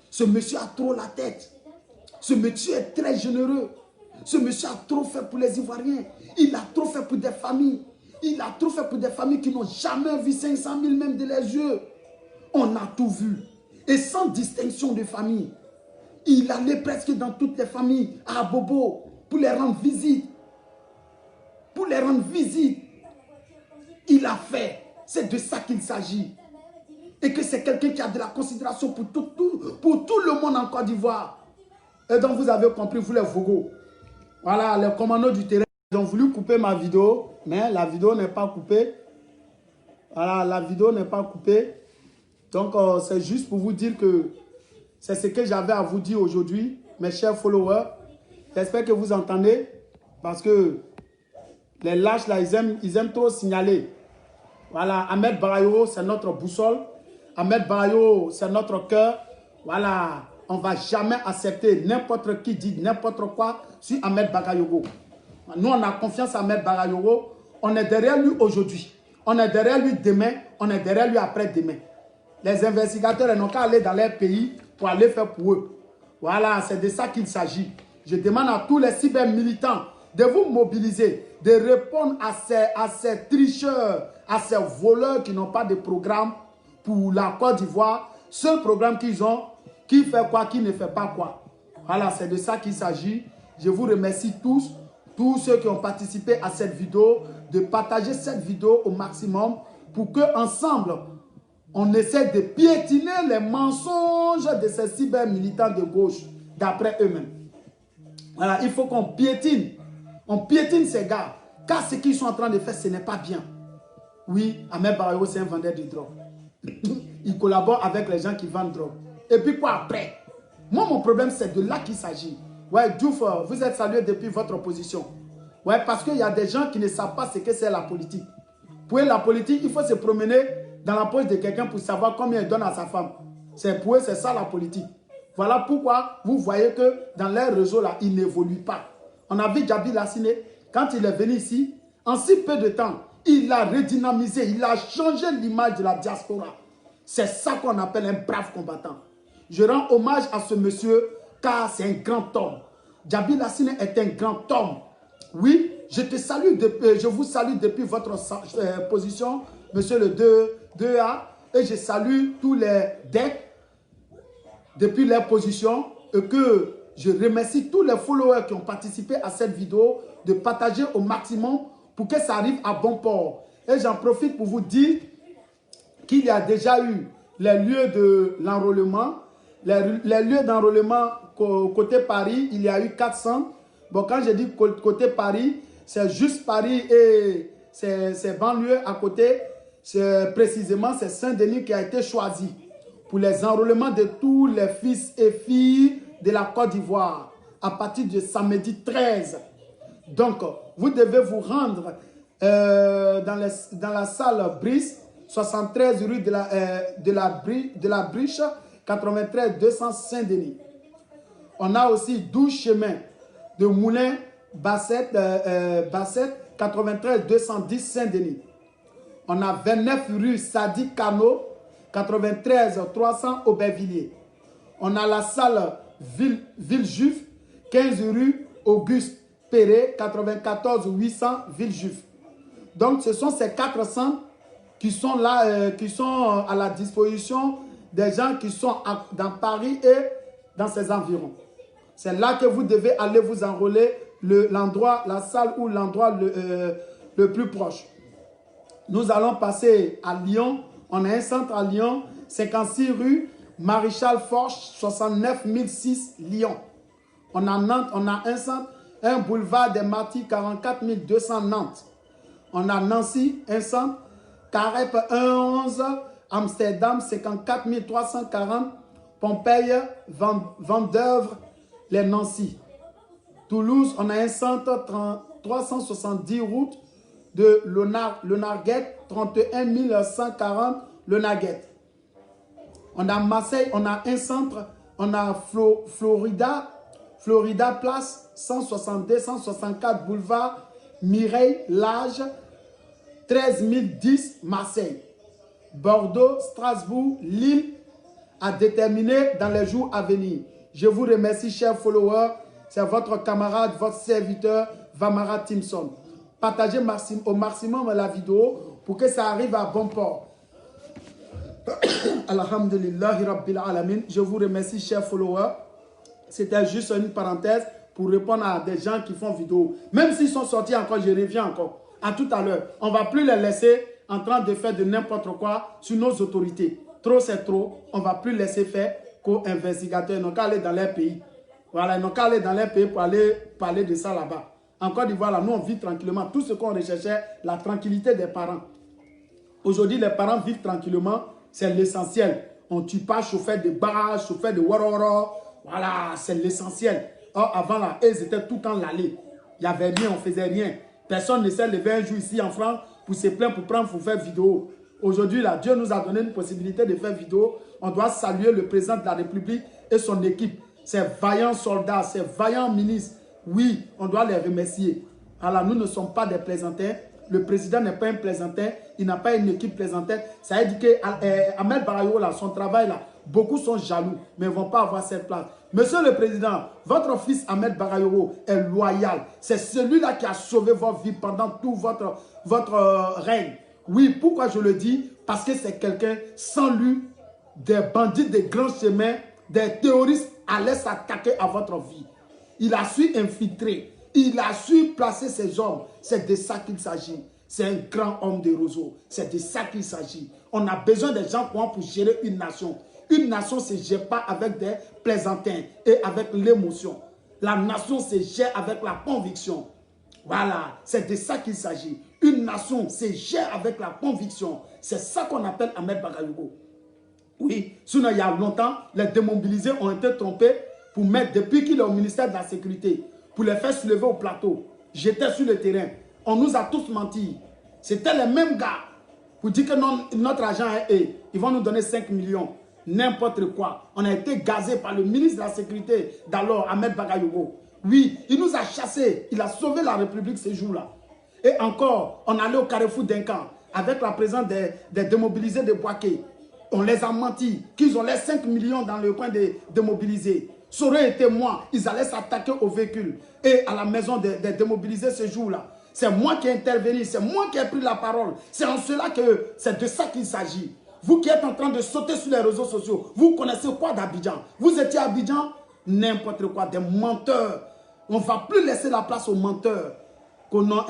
Ce monsieur a trop la tête. Ce monsieur est très généreux. Ce monsieur a trop fait pour les Ivoiriens. Il a trop fait pour des familles. Il a trop fait pour des familles qui n'ont jamais vu 500 000 même de les yeux. On a tout vu. Et sans distinction de famille. Il allait presque dans toutes les familles à Bobo pour les rendre visite. Pour les rendre visite. Il a fait. C'est de ça qu'il s'agit. Et que c'est quelqu'un qui a de la considération pour tout le monde en Côte d'Ivoire. Et donc vous avez compris, vous les Vogos. Voilà, les commandos du terrain. Ils ont voulu couper ma vidéo, mais la vidéo n'est pas coupée. Voilà, la vidéo n'est pas coupée. Donc, c'est juste pour vous dire que c'est ce que j'avais à vous dire aujourd'hui, mes chers followers. J'espère que vous entendez, parce que les lâches, là, ils aiment trop signaler. Voilà, Ahmed Bakayoko, c'est notre boussole. Ahmed Bakayoko, c'est notre cœur. Voilà, on ne va jamais accepter n'importe qui dit n'importe quoi sur Ahmed Bakayoko. Nous, on a confiance en Ahmed Bakayoko. On est derrière lui aujourd'hui. On est derrière lui demain. On est derrière lui après-demain. Les investigateurs n'ont qu'à aller dans leur pays pour aller faire pour eux. Voilà, c'est de ça qu'il s'agit. Je demande à tous les cyber-militants de vous mobiliser, de répondre à ces tricheurs, à ces voleurs qui n'ont pas de programme pour la Côte d'Ivoire. Seul programme qu'ils ont, qui fait quoi, qui ne fait pas quoi. Voilà, c'est de ça qu'il s'agit. Je vous remercie tous ceux qui ont participé à cette vidéo, de partager cette vidéo au maximum pour qu'ensemble, on essaie de piétiner les mensonges de ces cyber-militants de gauche, d'après eux-mêmes. Voilà, il faut qu'on piétine. On piétine ces gars. Car ce qu'ils sont en train de faire, ce n'est pas bien. Oui, Ahmed Bakayoko, c'est un vendeur de drogue. Il collabore avec les gens qui vendent drogue. Et puis quoi après? Moi, mon problème, c'est de là qu'il s'agit. Ouais, Diouf, vous êtes salué depuis votre opposition. Ouais, parce qu'il y a des gens qui ne savent pas ce que c'est la politique. Pour la politique, il faut se promener dans la poche de quelqu'un pour savoir combien il donne à sa femme. Pour eux, c'est ça la politique. Voilà pourquoi vous voyez que dans leur réseau, là, ils n'évoluent pas. On a vu Djabi Lassine, quand il est venu ici, en si peu de temps, il a redynamisé, il a changé l'image de la diaspora. C'est ça qu'on appelle un brave combattant. Je rends hommage à ce monsieur, car c'est un grand homme. Djabi Lassine est un grand homme. Oui, je vous salue depuis votre position, monsieur le 2A, et je salue tous les decks depuis leur position, et que je remercie tous les followers qui ont participé à cette vidéo de partager au maximum pour que ça arrive à bon port. Et j'en profite pour vous dire qu'il y a déjà eu les lieux de l'enrôlement. Les lieux d'enrôlement côté Paris, il y a eu 400. Bon, quand je dis côté Paris, c'est juste Paris et ses banlieues à côté. Précisément, c'est Saint-Denis qui a été choisi pour les enrôlements de tous les fils et filles de la Côte d'Ivoire à partir de samedi 13. Donc, vous devez vous rendre dans la salle Brice, 73 rue de la Briche, 93 200 Saint-Denis. On a aussi 12 chemins de Moulin, Bassette, 93 210 Saint-Denis. On a 29 rue Sadi Cano, 93 300 Aubervilliers. On a la salle Villejuif, 15 rue Auguste Perret, 94 800 Villejuif. Donc, ce sont ces 400 qui sont là, qui sont à la disposition des gens qui sont dans Paris et dans ses environs. C'est là que vous devez aller vous enrôler, l'endroit, la salle ou l'endroit le plus proche. Nous allons passer à Lyon. On a un centre à Lyon, 56 rue Maréchal Forge, 69 006 Lyon. On a Nantes, on a un centre 1 boulevard des Martyrs, 44 200 Nantes. On a Nancy, un centre. Carep 11, Amsterdam, 54 340. Pompeii, Vendeuvre, les Nancy. Toulouse, on a un centre, 370 routes de Lonarguette, 31 140 Lonarguette. On a Marseille, on a un centre, on a Florida Place, 162, 164 boulevard Mireille, Lage, 13 010 Marseille. Bordeaux, Strasbourg, Lille à déterminer dans les jours à venir. Je vous remercie, chers followers. C'est votre camarade, votre serviteur, Vamara Timson. Partagez au maximum la vidéo pour que ça arrive à bon port. Alhamdulillahi Rabbil Alamin. Je vous remercie, chers followers. C'était juste une parenthèse pour répondre à des gens qui font vidéo. Même s'ils sont sortis encore, je reviens encore. À tout à l'heure. On ne va plus les laisser en train de faire de n'importe quoi sur nos autorités. Trop, c'est trop. On ne va plus laisser faire qu'aux investigateurs. Ils n'ont qu'à aller dans leur pays. Voilà, ils n'ont qu'à aller dans leur pays pour aller parler de ça là-bas. En Côte d'Ivoire, là, nous, on vit tranquillement. Tout ce qu'on recherchait, la tranquillité des parents. Aujourd'hui, les parents vivent tranquillement. C'est l'essentiel. On ne tue pas chauffeur de barrage, chauffeur de waroro. Voilà, c'est l'essentiel. Or, avant, là, ils étaient tout le temps l'allée. Il n'y avait rien, on ne faisait rien. Personne ne s'est levé un jour ici en France pour se plaindre, pour faire vidéo. Aujourd'hui, là, Dieu nous a donné une possibilité de faire vidéo. On doit saluer le président de la République et son équipe. Ces vaillants soldats, ces vaillants ministres. Oui, on doit les remercier. Alors, nous ne sommes pas des plaisantins. Le président n'est pas un plaisantin. Il n'a pas une équipe plaisantin. Ça veut dire qu'Ahmed Barayo, là, son travail, là, beaucoup sont jaloux, mais ils ne vont pas avoir cette place. Monsieur le Président, votre fils Ahmed Barayo est loyal. C'est celui-là qui a sauvé votre vie pendant tout votre règne. Oui, pourquoi je le dis? Parce que c'est quelqu'un, sans lui, des bandits de grands chemins, des terroristes allaient s'attaquer à votre vie. Il a su infiltrer, il a su placer ses hommes. C'est de ça qu'il s'agit. C'est un grand homme de roseau. C'est de ça qu'il s'agit. On a besoin des gens pour gérer une nation. Une nation ne se gère pas avec des plaisantins et avec l'émotion. La nation se gère avec la conviction. Voilà, c'est de ça qu'il s'agit. Une nation se gère avec la conviction. C'est ça qu'on appelle Ahmed Barayo. Oui, sinon il y a longtemps, les démobilisés ont été trompés pour mettre, depuis qu'il est au ministère de la Sécurité, pour les faire soulever au plateau. J'étais sur le terrain. On nous a tous menti. C'était les mêmes gars pour dire que notre argent est, ils vont nous donner 5 millions. N'importe quoi. On a été gazé par le ministre de la Sécurité d'alors, Ahmed Bagayogo. Oui, il nous a chassés. Il a sauvé la République ces jours-là. Et encore, on allait au carrefour d'un camp avec la présence des démobilisés de Boaké. On les a menti, qu'ils ont les 5 millions dans le coin des démobilisés. Ça aurait été moi, ils allaient s'attaquer au véhicule et à la maison des démobilisés ce jour-là. C'est moi qui ai intervenu, c'est moi qui ai pris la parole. C'est en cela que c'est de ça qu'il s'agit. Vous qui êtes en train de sauter sur les réseaux sociaux, vous connaissez quoi d'Abidjan? Vous étiez à Abidjan? N'importe quoi, des menteurs. On ne va plus laisser la place aux menteurs qu'on a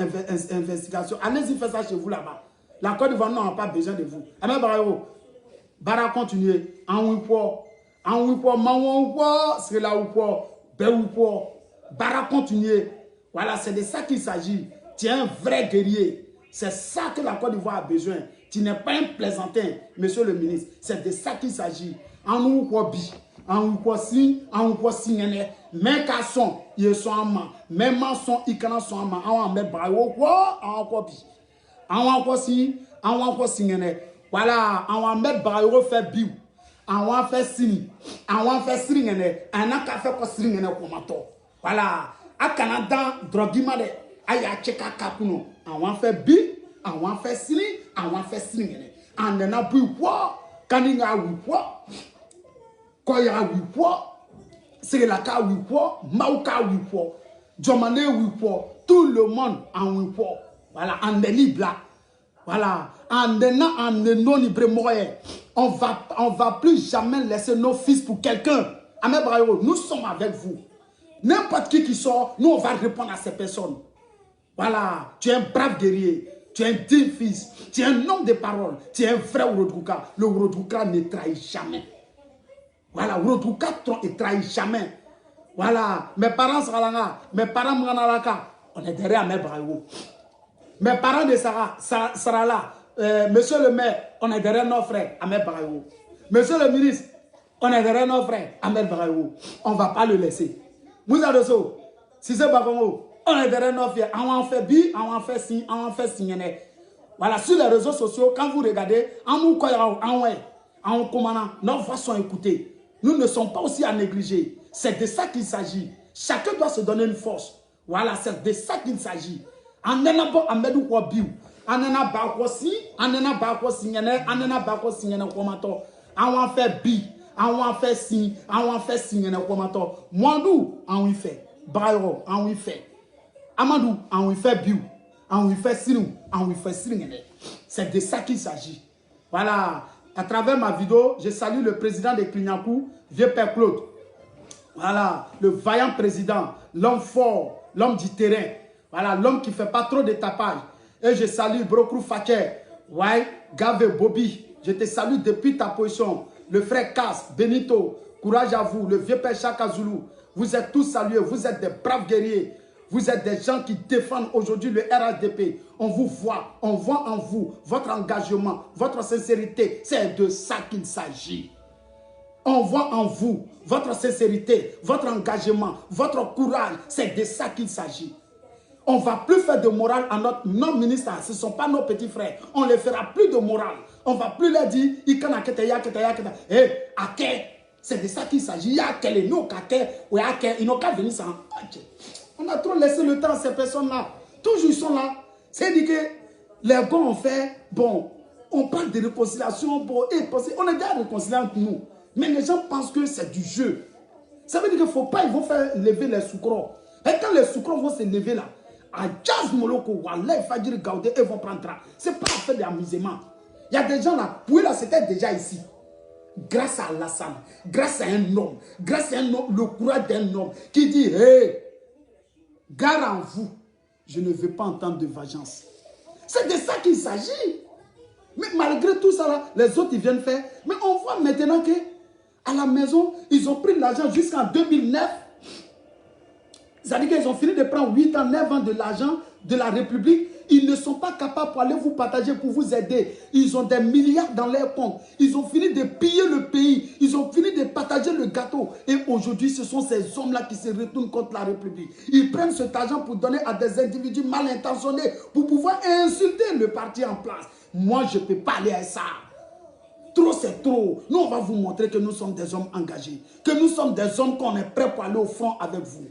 investigation. Allez-y faire ça chez vous là-bas. La Côte d'Ivoire n'a pas besoin de vous. Ahmed Barayo, Bara continuer. En Ouipo, Maouan Ouipo, c'est là Ouipo, Bé Ouipo. Bara continuer. Voilà, c'est de ça qu'il s'agit. Tu es un vrai guerrier. C'est ça que la Côte d'Ivoire a besoin. Tu n'es pas un plaisantin, monsieur le ministre. C'est de ça qu'il s'agit. En Ouipo Bi, en Ouipo Si, en Ouipo Singene, mes garçons, ils sont en main. Mes maçons, ils sont en main. En Ahmed Barayo, en Ouipo Bi. En Ouipo Si, en Ouipo Singene. Voilà, on va mettre Barayo fait biou. On va faire sini. On va faire sringene. On a qu'à faire quoi sringene comme ça. Voilà. À Canada, drogima de. Aya cheka kapuno. On va faire bi. On va faire sini. On va faire sringene. On a biou quoi. Kaninga ou quoi. Koya ou quoi. C'est la ka ou quoi. Mauka ou quoi. Jomane ou quoi. Tout le monde en ou quoi. Voilà, on est libre là. Voilà, on va plus jamais laisser nos fils pour quelqu'un. Ahmed Barayo, nous sommes avec vous. N'importe qui sort, nous on va répondre à ces personnes. Voilà, tu es un brave guerrier, tu es un digne fils, tu es un homme de parole, tu es un vrai Ourodouka. Le Ourodouka ne trahit jamais. Voilà, Ourodouka ne trahit jamais. Voilà, mes parents sont là, mes parents sont là, on est derrière Ahmed Baraïwo. Mes parents de Sarah là, monsieur le maire, on est derrière nos frères, Ahmed Baraïwo. Monsieur le ministre, on est derrière nos frères, Ahmed Baraïwo. On ne va pas le laisser. Moussa Dosso, si c'est Bakongo, on est derrière nos frères, on en fait bi, on en fait signe, on en fait signer. Voilà, sur les réseaux sociaux, quand vous regardez, en commandant, nos voix sont écoutées. Nous ne sommes pas aussi à négliger. C'est de ça qu'il s'agit. Chacun doit se donner une force. Voilà, c'est de ça qu'il s'agit. En enabo amedu kwa biu, en enaba kwa si, en enaba kwa signene, en enaba kwa signene kwa mato. En fait bi, en fait si, en fait signene kwa mato. Mwandou, en fait. Brairo, en fait. Amadou, en fait biu, en fait sinou, en fait signene. C'est de ça qu'il s'agit. Voilà. À travers ma vidéo, je salue le président de Clignancourt, Vieux Père Claude. Voilà, le vaillant président, l'homme fort, l'homme du terrain. Voilà, l'homme qui ne fait pas trop de tapage. Et je salue Brokrou Faker, ouais, Gave Bobby. Je te salue depuis ta position. Le frère Cass, Benito, courage à vous. Le vieux père Chaka Zulu. Vous êtes tous salués. Vous êtes des braves guerriers. Vous êtes des gens qui défendent aujourd'hui le RHDP. On vous voit. On voit en vous votre engagement, votre sincérité. C'est de ça qu'il s'agit. On voit en vous votre sincérité, votre engagement, votre courage. C'est de ça qu'il s'agit. On ne va plus faire de morale à notre ministre. Ce ne sont pas nos petits frères. On ne les fera plus de morale. On ne va plus leur dire c'est de ça qu'il s'agit. Ils n'ont qu'à venir sans. On a trop laissé le temps à ces personnes-là. Toujours ils sont là. C'est-à-dire que les gars ont fait, bon, on parle de réconciliation. Bon, on est déjà réconciliés entre nous. Mais les gens pensent que c'est du jeu. Ça veut dire qu'il ne faut pas, ils vont faire lever les soukros. Et quand les soukros vont se lever là, à Jazz Moloko, Wallah, Fadjiri Gaudé, ils vont prendre train. Ce n'est pas un fait d'amusement. Il y a des gens là, puis là, c'était déjà ici. Grâce à Alassane, grâce à un homme, le courage d'un homme qui dit, hé, gare en vous, je ne veux pas entendre de vengeance. C'est de ça qu'il s'agit. Mais malgré tout ça, là, les autres, ils viennent faire. Mais on voit maintenant que à la maison, ils ont pris l'argent jusqu'en 2009. C'est-à-dire qu'ils ont fini de prendre 8 ans, 9 ans de l'argent de la République. Ils ne sont pas capables pour aller vous partager, pour vous aider. Ils ont des milliards dans leurs comptes. Ils ont fini de piller le pays. Ils ont fini de partager le gâteau. Et aujourd'hui, ce sont ces hommes-là qui se retournent contre la République. Ils prennent cet argent pour donner à des individus mal intentionnés, pour pouvoir insulter le parti en place. Moi, je ne peux pas aller à ça. Trop, c'est trop. Nous, on va vous montrer que nous sommes des hommes engagés. Que nous sommes des hommes qu'on est prêts pour aller au front avec vous.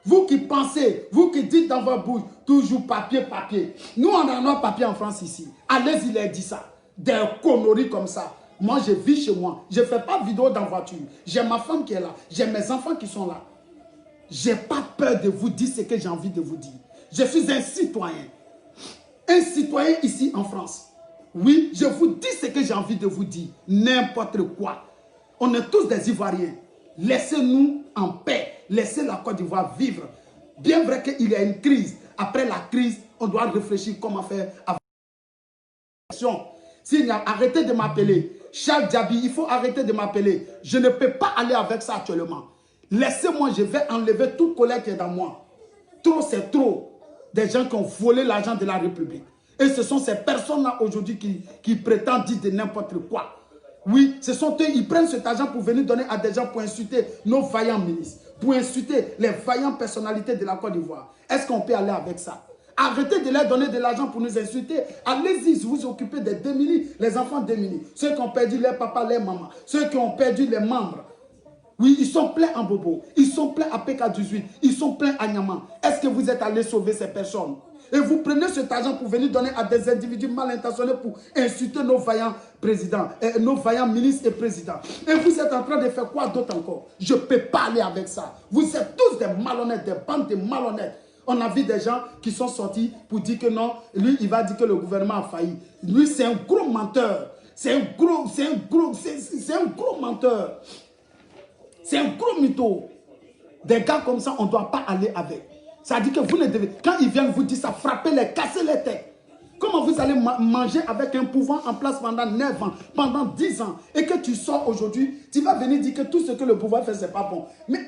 Vous qui pensez, vous qui dites dans votre bouche, toujours papier, papier. Nous, on a un papier en France ici. Allez-y, il a dit ça. Des conneries comme ça. Moi, je vis chez moi. Je ne fais pas de vidéo dans voiture. J'ai ma femme qui est là. J'ai mes enfants qui sont là. Je n'ai pas peur de vous dire ce que j'ai envie de vous dire. Je suis un citoyen. Un citoyen ici en France. Oui, je vous dis ce que j'ai envie de vous dire. N'importe quoi. On est tous des Ivoiriens. Laissez-nous en paix. Laissez la Côte d'Ivoire vivre. Bien vrai qu'il y a une crise. Après la crise, on doit réfléchir comment faire. Arrêtez de m'appeler. Charles Diaby, il faut arrêter de m'appeler. Je ne peux pas aller avec ça actuellement. Laissez-moi, je vais enlever toute colère qui est dans moi. Trop, c'est trop. Des gens qui ont volé l'argent de la République. Et ce sont ces personnes-là aujourd'hui qui prétendent dire de n'importe quoi. Oui, ce sont eux, ils prennent cet argent pour venir donner à des gens pour insulter nos vaillants ministres, pour insulter les vaillantes personnalités de la Côte d'Ivoire. Est-ce qu'on peut aller avec ça? Arrêtez de leur donner de l'argent pour nous insulter. Allez-y, vous occupez des démunis, les enfants démunis. Ceux qui ont perdu leur papa, leur maman. Ceux qui ont perdu les membres. Oui, ils sont pleins en Bobo. Ils sont pleins à PK18. Ils sont pleins à Niaman. Est-ce que vous êtes allés sauver ces personnes? Et vous prenez cet argent pour venir donner à des individus mal intentionnés pour insulter nos vaillants présidents, nos vaillants ministres et présidents. Et vous êtes en train de faire quoi d'autre encore? Je ne peux pas aller avec ça. Vous êtes tous des malhonnêtes, des bandes de malhonnêtes. On a vu des gens qui sont sortis pour dire que non, lui, il va dire que le gouvernement a failli. Lui, c'est un gros menteur. C'est un gros menteur. C'est un gros mytho. Des gars comme ça, on ne doit pas aller avec. Ça dit que vous ne devez... Quand ils viennent vous dire ça, frappez-les, cassez les têtes. Comment vous allez manger avec un pouvoir en place pendant 9 ans, pendant 10 ans, et que tu sors aujourd'hui, tu vas venir dire que tout ce que le pouvoir fait, ce n'est pas bon. Mais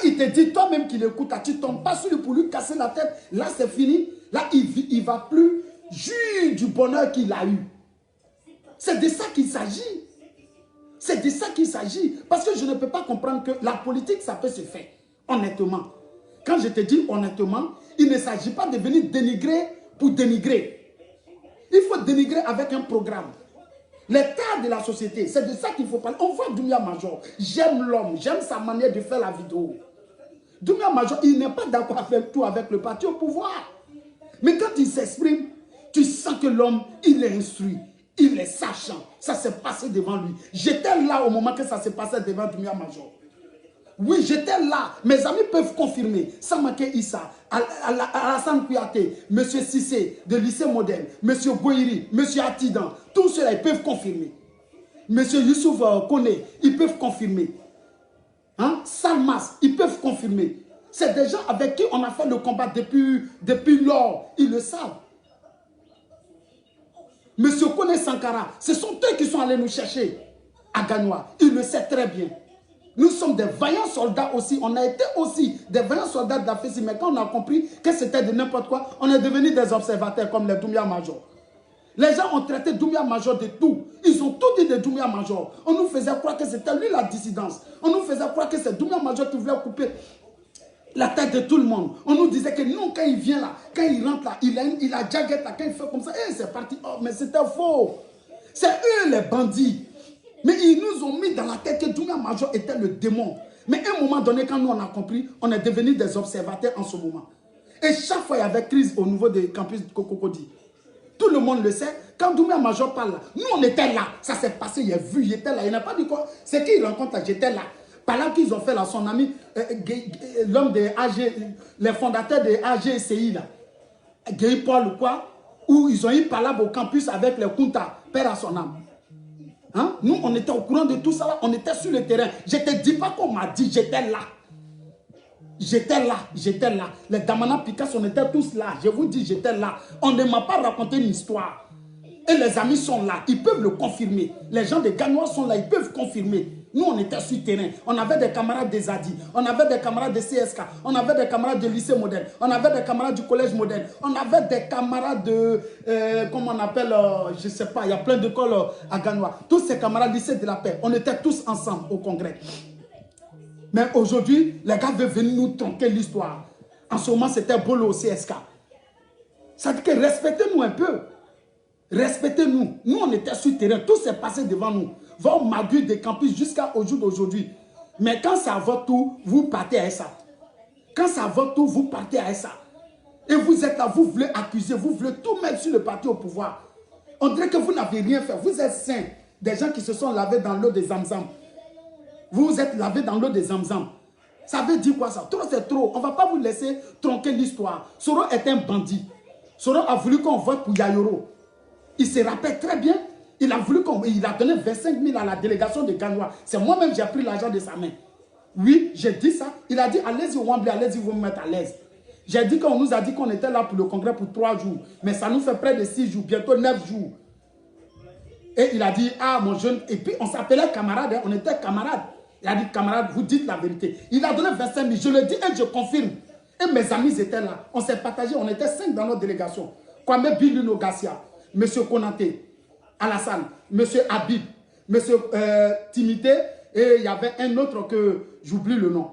il te dit toi-même qu'il écoute, tu ne tombes pas sur lui pour lui casser la tête, là c'est fini. Là, il ne va plus jouir du bonheur qu'il a eu. C'est de ça qu'il s'agit. C'est de ça qu'il s'agit. Parce que je ne peux pas comprendre que la politique, ça peut se faire. Honnêtement. Quand je te dis honnêtement, il ne s'agit pas de venir dénigrer pour dénigrer. Il faut dénigrer avec un programme. L'état de la société, c'est de ça qu'il faut parler. On voit Doumbia Major. J'aime l'homme, j'aime sa manière de faire la vidéo. Doumbia Major, il n'est pas d'accord avec tout avec le parti au pouvoir. Mais quand il s'exprime, tu sens que l'homme, il est instruit, il est sachant. Ça s'est passé devant lui. J'étais là au moment que ça s'est passé devant Doumbia Major. Oui, j'étais là. Mes amis peuvent confirmer. Samake Issa, Alassane Kouyaté, M. Sissé de lycée moderne, M. Goïri, M. Atidan, tous ceux-là, ils peuvent confirmer. M. Youssouf Kone, ils peuvent confirmer. Hein? Salmas, ils peuvent confirmer. C'est des gens avec qui on a fait le combat depuis lors. Ils le savent. Monsieur Kone Sankara, ce sont eux qui sont allés nous chercher à Gagnoa. Ils le savent très bien. Nous sommes des vaillants soldats aussi. On a été aussi des vaillants soldats de la FESI. Mais quand on a compris que c'était de n'importe quoi, on est devenus des observateurs comme les Doumbia Major. Les gens ont traité Doumbia Major de tout. Ils ont tout dit de Doumbia Major. On nous faisait croire que c'était lui la dissidence. On nous faisait croire que c'est Doumbia Major qui voulait couper la tête de tout le monde. On nous disait que non, quand il vient là, quand il rentre là, il a jaguette là, quand il fait comme ça, c'est parti. Oh, mais c'était faux. C'est eux les bandits. Mais ils nous ont mis dans la tête que Doumbia Major était le démon. Mais à un moment donné, quand nous on a compris, on est devenus des observateurs en ce moment. Et chaque fois, il y avait crise au niveau des campus de Cocody. Tout le monde le sait. Quand Doumbia Major parle là, nous on était là. Ça s'est passé, il a vu, il était là. Il n'a pas dit quoi. C'est qui il rencontre là, j'étais là. Par là qu'ils ont fait là, son ami, l'homme des AG, les fondateurs des AGCI là, Guy Paul ou quoi, où ils ont eu par là au campus avec les Kunta, père à son âme. Hein? Nous, on était au courant de tout ça là, on était sur le terrain. Je ne te dis pas qu'on m'a dit, j'étais là. J'étais là, j'étais là. Les Damana Picasso, on était tous là. Je vous dis, j'étais là. On ne m'a pas raconté une histoire. Et les amis sont là, ils peuvent le confirmer. Les gens de Gagnoa sont là, ils peuvent confirmer. Nous, on était sur le terrain. On avait des camarades des ADI, on avait des camarades de CSK, on avait des camarades de lycée moderne, on avait des camarades du collège moderne, on avait des camarades de, comment on appelle, je ne sais pas, il y a plein d'écoles à Gagnoa. Tous ces camarades lycée de la paix, on était tous ensemble au congrès. Mais aujourd'hui, les gars veulent venir nous tronquer l'histoire. En ce moment, c'était Bolo au CSK. Ça veut dire que respectez-nous un peu. Respectez-nous. Nous, on était sur le terrain. Tout s'est passé devant nous. Va au Magu des campus jusqu'au jour d'aujourd'hui. Mais quand ça va tout, vous partez à ça. Quand ça va tout, vous partez à ça. Et vous êtes là, vous voulez accuser, vous voulez tout mettre sur le parti au pouvoir. On dirait que vous n'avez rien fait. Vous êtes saints. Des gens qui se sont lavés dans l'eau des Zamzam. Vous vous êtes lavés dans l'eau des Zamzam. Ça veut dire quoi ça? Trop c'est trop. On ne va pas vous laisser tronquer l'histoire. Soro est un bandit. Soro a voulu qu'on vote pour Yayoro. Il se rappelle très bien. Il a voulu qu'on... Il a donné 25 000 à la délégation de Gagnoa. C'est moi-même qui ai pris l'argent de sa main. Oui, j'ai dit ça. Il a dit, allez-y au Wembley, allez-y vous me mettre à l'aise. J'ai dit qu'on nous a dit qu'on était là pour le congrès pour 3 jours. Mais ça nous fait près de 6 jours, bientôt 9 jours. Et il a dit, ah mon jeune... Et puis on s'appelait camarade, hein, on était camarades. Il a dit, camarade, vous dites la vérité. Il a donné 25 000, je le dis et je confirme. Et mes amis étaient là. On s'est partagé, on était 5 dans notre délégation. Kwame Biluno Garcia, M. Konaté, Alassane, M. Habib, M. Timité, et il y avait un autre que j'oublie le nom.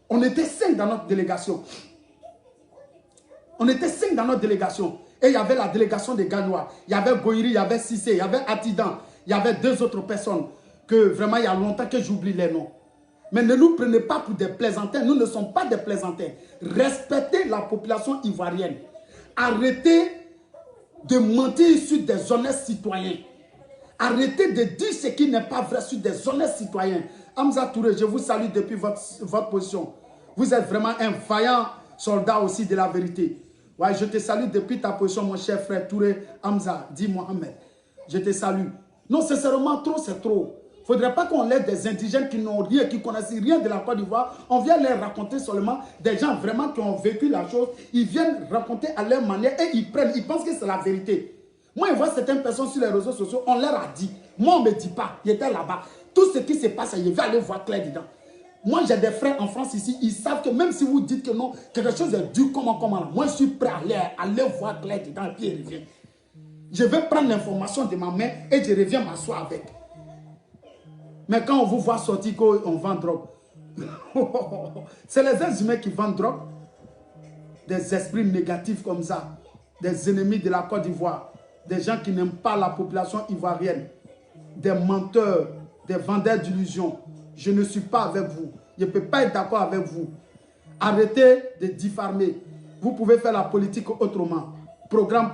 On était 5 dans notre délégation. On était 5 dans notre délégation. Et il y avait la délégation des Gagnoa. Il y avait Goïri, il y avait Sissé, il y avait Atidan. Il y avait 2 autres personnes que vraiment il y a longtemps que j'oublie les noms. Mais ne nous prenez pas pour des plaisantins. Nous ne sommes pas des plaisantins. Respectez la population ivoirienne. Arrêtez de mentir sur des honnêtes citoyens. Arrêtez de dire ce qui n'est pas vrai sur des honnêtes citoyens. Hamza Touré, je vous salue depuis votre position. Vous êtes vraiment un vaillant soldat aussi de la vérité. Ouais, je te salue depuis ta position, mon cher frère Touré Hamza, dit Mohamed. Je te salue. Non, sincèrement, trop, c'est trop. Il ne faudrait pas qu'on laisse des indigènes qui n'ont rien, qui ne connaissent rien de la Côte d'Ivoire. On vient leur raconter seulement des gens vraiment qui ont vécu la chose. Ils viennent raconter à leur manière et ils prennent, ils pensent que c'est la vérité. Moi, je vois certaines personnes sur les réseaux sociaux, on leur a dit. Moi, on ne me dit pas. Il était là-bas. Tout ce qui se passe, je vais aller voir clair dedans. Moi, j'ai des frères en France ici, ils savent que même si vous dites que non, quelque chose est dur, comment, moi, je suis prêt à aller voir clair dedans et puis il revient. Je vais prendre l'information de ma main et je reviens m'asseoir avec. Mais quand on vous voit sortir qu'on vend drogue, c'est les êtres humains qui vendent drogue. Des esprits négatifs comme ça, des ennemis de la Côte d'Ivoire, des gens qui n'aiment pas la population ivoirienne, des menteurs, des vendeurs d'illusions. Je ne suis pas avec vous. Je ne peux pas être d'accord avec vous. Arrêtez de diffamer. Vous pouvez faire la politique autrement. Programme.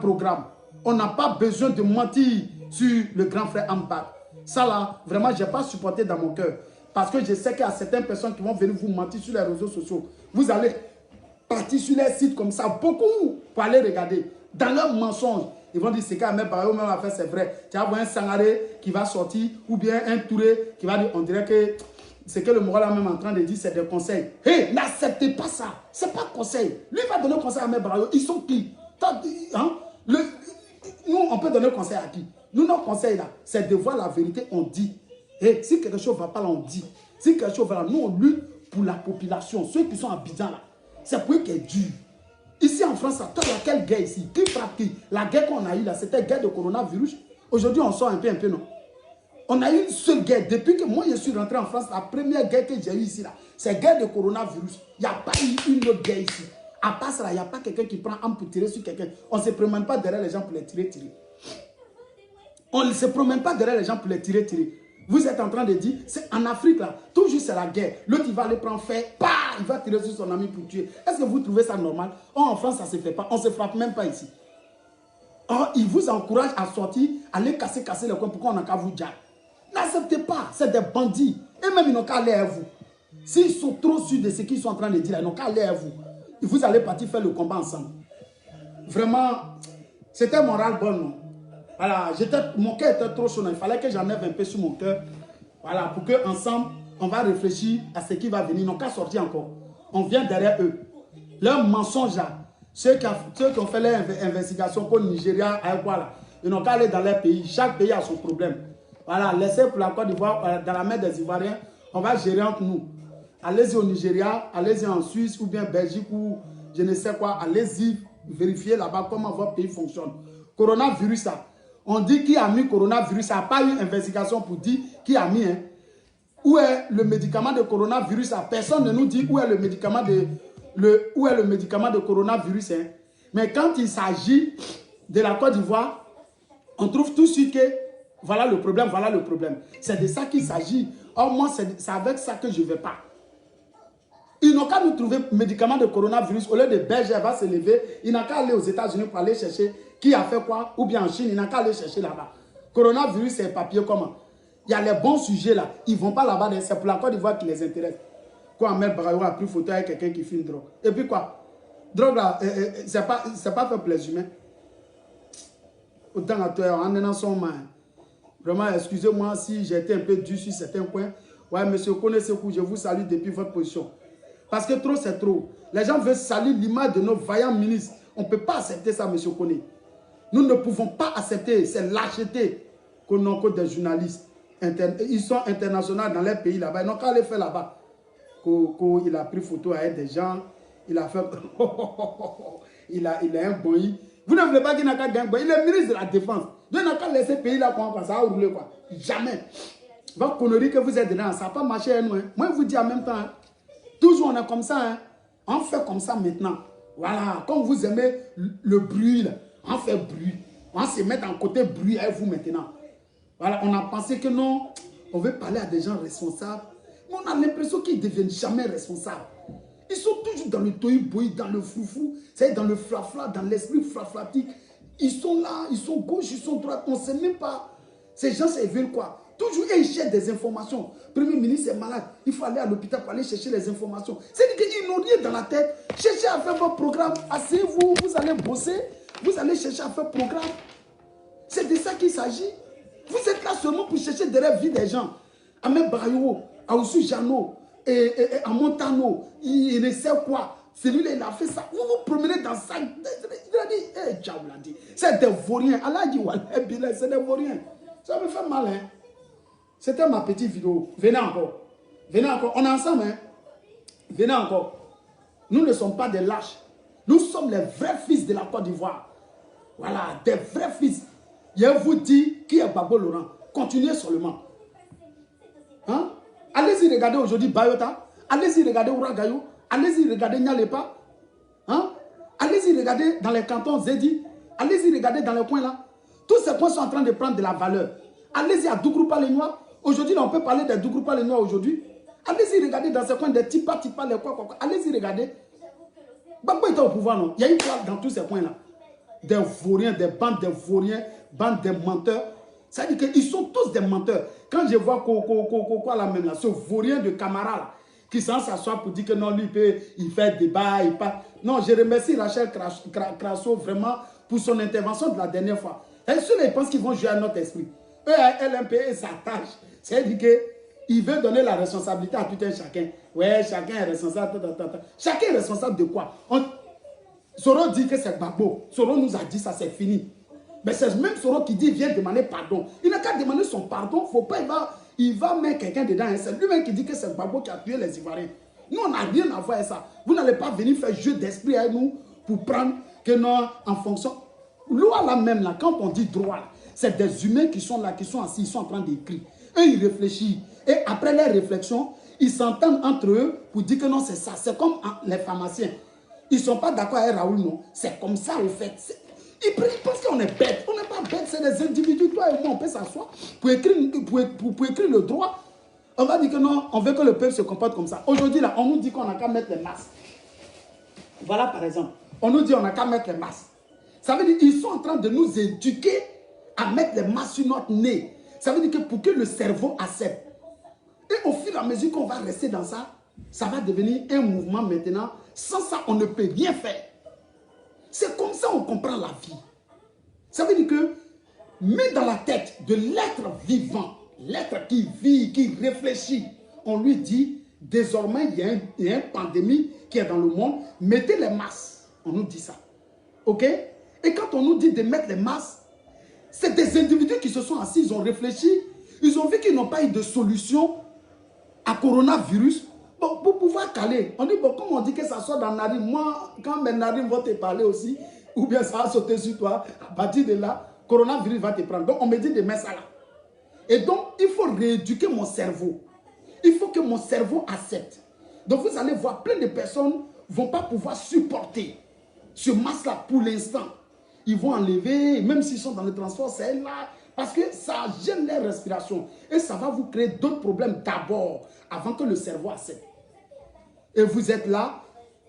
On n'a pas besoin de mentir sur le grand frère Ampat. Ça là, vraiment, je n'ai pas supporté dans mon cœur. Parce que je sais qu'il y a certaines personnes qui vont venir vous mentir sur les réseaux sociaux. Vous allez partir sur les sites comme ça, beaucoup, pour aller regarder. Dans leurs mensonges, ils vont dire c'est qu'Ahmed Barayo même a fait, c'est vrai. Tu vas voir un Sangaré qui va sortir, ou bien un Touré qui va dire, on dirait que c'est que le moral est même en train de dire, c'est des conseils. Hé, n'acceptez pas ça. C'est pas conseil. Lui va donner conseil à Ahmed Barayo. Ils sont qui? Hein? Nous, on peut donner conseil à qui? Nous, nos conseils là, c'est de voir la vérité, on dit. Et si quelque chose ne va pas là, on dit. Si quelque chose va là, nous, on lutte pour la population. Ceux qui sont à Abidjan là, c'est pour eux qui est dur. Ici en France, toi, il y a quelle guerre ici? Qui frappe qui? La guerre qu'on a eue là, c'était la guerre de coronavirus. Aujourd'hui, on sort un peu, non? On a eu une seule guerre. Depuis que moi, je suis rentré en France, la première guerre que j'ai eue ici là, c'est la guerre de coronavirus. Il n'y a pas eu une autre guerre ici. À part ça, il n'y a pas quelqu'un qui prend un pour tirer sur quelqu'un. On ne se promène pas derrière les gens pour les tirer. On ne se promène pas derrière les gens pour les tirer. Vous êtes en train de dire, c'est en Afrique là, toujours c'est la guerre. L'autre il va aller prendre fer, il va tirer sur son ami pour tuer. Est-ce que vous trouvez ça normal? En France, ça ne se fait pas. On ne se frappe même pas ici. Or, il vous encourage à sortir, à aller casser les coins. Pourquoi on n'a qu'à vous dire? N'acceptez pas, c'est des bandits. Et même ils n'ont qu'à aller à vous. S'ils sont trop sûrs de ce qu'ils sont en train de dire, ils n'ont qu'à aller à vous. Et vous allez partir faire le combat ensemble. Vraiment, c'était mon ras-le-bol, non? Voilà, mon cœur était trop chaud. Il fallait que j'enlève un peu sur mon cœur. Voilà, pour qu'ensemble, on va réfléchir à ce qui va venir. Ils n'ont qu'à sortir encore. On vient derrière eux. Leurs mensonges là, ceux qui ont fait leur investigation pour le Nigeria, ils n'ont qu'à aller dans leur pays. Chaque pays a son problème. Voilà, laissez pour la Côte d'Ivoire, dans la mer des Ivoiriens, on va gérer entre nous. Allez-y au Nigeria, allez-y en Suisse ou bien Belgique ou je ne sais quoi. Allez-y vérifier là-bas comment votre pays fonctionne. Coronavirus là. On dit qui a mis coronavirus, ça n'a pas eu investigation pour dire qui a mis. Hein. Où est le médicament de coronavirus? Personne ne nous dit où est le médicament de coronavirus. Hein. Mais quand il s'agit de la Côte d'Ivoire, on trouve tout de suite que voilà le problème, voilà le problème. C'est de ça qu'il s'agit. Or, moi, c'est avec ça que je ne vais pas. Ils n'ont qu'à nous trouver médicament de coronavirus. Au lieu de Belge, elle va se lever. Ils n'ont qu'à aller aux États-Unis pour aller chercher qui a fait quoi. Ou bien en Chine, ils n'ont qu'à aller chercher là-bas. Coronavirus, c'est papier comment? Il y a les bons sujets là. Ils ne vont pas là-bas. C'est pour la Côte d'Ivoire qui les intéresse. Quand Ahmed Barayo a pris photo avec quelqu'un qui filme drogue. Et puis quoi? Drogue là, c'est pas fait pour les humains. Autant à toi, en est son main. Vraiment, excusez-moi si j'ai été un peu dur sur certains points. Ouais, monsieur Kone Sekou, je vous salue depuis votre position. Parce que trop, c'est trop. Les gens veulent saluer l'image de nos vaillants ministres. On ne peut pas accepter ça, monsieur Kone. Nous ne pouvons pas accepter. C'est lâcheté qu'on a des journalistes. Ils sont internationaux dans leur pays là-bas. Ils n'ont qu'à aller faire là-bas. Il a pris photo avec des gens. Il a fait... il a un boy. Vous ne voulez pas qu'il n'a qu'à gagner. Il est ministre de la Défense. Donc, il n'a qu'à laisser le pays là, quoi, ça va rouler, quoi. Jamais. Votre connerie que vous êtes dedans, ça n'a pas marché à nous. Hein. Moi, je vous dis en même temps, hein, toujours on est comme ça. Hein. On fait comme ça maintenant. Voilà. Comme vous aimez le bruit, là, on fait bruit. On va se mettre en côté bruit avec vous maintenant. Voilà. On a pensé que non, on veut parler à des gens responsables. Mais on a l'impression qu'ils ne deviennent jamais responsables. Ils sont toujours dans le toï-boï, dans le foufou, c'est dans le flafla, dans l'esprit flaflatique. Ils sont là, ils sont gauche, ils sont droite, on ne sait même pas. Ces gens, ils veulent quoi? Toujours, ils cherchent des informations. Le Premier ministre est malade, il faut aller à l'hôpital pour aller chercher les informations. C'est-à-dire qu'ils n'ont rien dans la tête. Cherchez à faire votre programme, asseyez-vous, vous allez bosser, vous allez chercher à faire programme. C'est de ça qu'il s'agit. Vous êtes là seulement pour chercher derrière la vie des gens. Ahmed Barayo, Aoussou Jano, à Montano, il ne sait quoi. Celui-là, il a fait ça. Vous vous promenez dans ça. Il a dit, c'est des vauriens. Allah dit, c'est des vauriens. Ça me fait mal, hein. C'était ma petite vidéo. Venez encore. Venez encore. On est ensemble, hein. Venez encore. Nous ne sommes pas des lâches. Nous sommes les vrais fils de la Côte d'Ivoire. Voilà, des vrais fils. Je vous dis qui est Gbagbo Laurent. Continuez seulement. Hein? Allez-y regarder aujourd'hui Bayota. Allez-y regarder Ouragayo. Allez-y regarder Nyalepa. Hein? Allez-y regarder dans les cantons Zedi. Allez-y regarder dans les coins là. Tous ces coins sont en train de prendre de la valeur. Allez-y à Dougroupa les Noirs. Aujourd'hui, on peut parler des Dougroupa les Noirs aujourd'hui. Allez-y regarder dans ces coins des Tipa, les quoi. Allez-y regarder. Gbagbo était au pouvoir, non? Il y a une fois dans tous ces coins-là. Des vauriens, des bandes de vauriens, bandes de menteurs. Ça veut dire qu'ils sont tous des menteurs. Quand je vois quoi là même là, ce vaurien de Camara là, qui s'en s'assoit pour dire que non, lui, il fait débat, il parle. Non, je remercie Rachel Crasso vraiment pour son intervention de la dernière fois. Et ceux-là, ils pensent qu'ils vont jouer à notre esprit. Eux, à LMP, sa tâche, c'est-à-dire qu'il veut donner la responsabilité à tout un chacun. Ouais, chacun est responsable. Chacun est responsable de quoi? Soro dit que c'est Gbagbo. Soro nous a dit ça, c'est fini. Mais c'est même Soro qui dit viens demander pardon. Il n'a qu'à demander son pardon. Faut pas, il va mettre quelqu'un dedans. C'est lui-même qui dit que c'est Gbagbo qui a tué les Ivoiriens. Nous, on n'a rien à voir avec ça. Vous n'allez pas venir faire jeu d'esprit avec nous pour prendre que non, en fonction. Loi là même, là, quand on dit droit, c'est des humains qui sont là, qui sont assis, ils sont en train d'écrire. Eux, ils réfléchissent. Et après les réflexions, ils s'entendent entre eux pour dire que non, c'est ça. C'est comme les pharmaciens. Ils ne sont pas d'accord avec Raoul, non. C'est comme ça, au fait. Ils pensent qu'on est bête. On n'est pas bête, c'est des individus. Toi et moi, on peut s'asseoir pour écrire le droit. On va dire que non, on veut que le peuple se comporte comme ça. Aujourd'hui, là, on nous dit qu'on n'a qu'à mettre les masques. Voilà, par exemple. On nous dit qu'on n'a qu'à mettre les masques. Ça veut dire qu'ils sont en train de nous éduquer à mettre les masques sur notre nez. Ça veut dire que pour que le cerveau accepte. Et au fur et à mesure qu'on va rester dans ça, ça va devenir un mouvement maintenant. Sans ça, on ne peut rien faire. C'est comme ça qu'on comprend la vie. Ça veut dire que, mets dans la tête de l'être vivant, l'être qui vit, qui réfléchit, on lui dit, désormais, il y a une pandémie qui est dans le monde, mettez les masques. On nous dit ça. OK? Et quand on nous dit de mettre les masques, c'est des individus qui se sont assis, ils ont réfléchi, ils ont vu qu'ils n'ont pas eu de solution à coronavirus. Bon, pour pouvoir caler, on dit, bon, comme on dit que ça sort dans la narine, moi, quand mes narines vont te parler aussi, ou bien ça va sauter sur toi, à partir de là, coronavirus va te prendre. Donc, on me dit de mettre ça là. Et donc, il faut rééduquer mon cerveau. Il faut que mon cerveau accepte. Donc, vous allez voir, plein de personnes ne vont pas pouvoir supporter ce masque-là pour l'instant. Ils vont enlever, même s'ils sont dans le transport, c'est là, parce que ça gêne leur respiration. Et ça va vous créer d'autres problèmes d'abord, avant que le cerveau accepte. Et vous êtes là,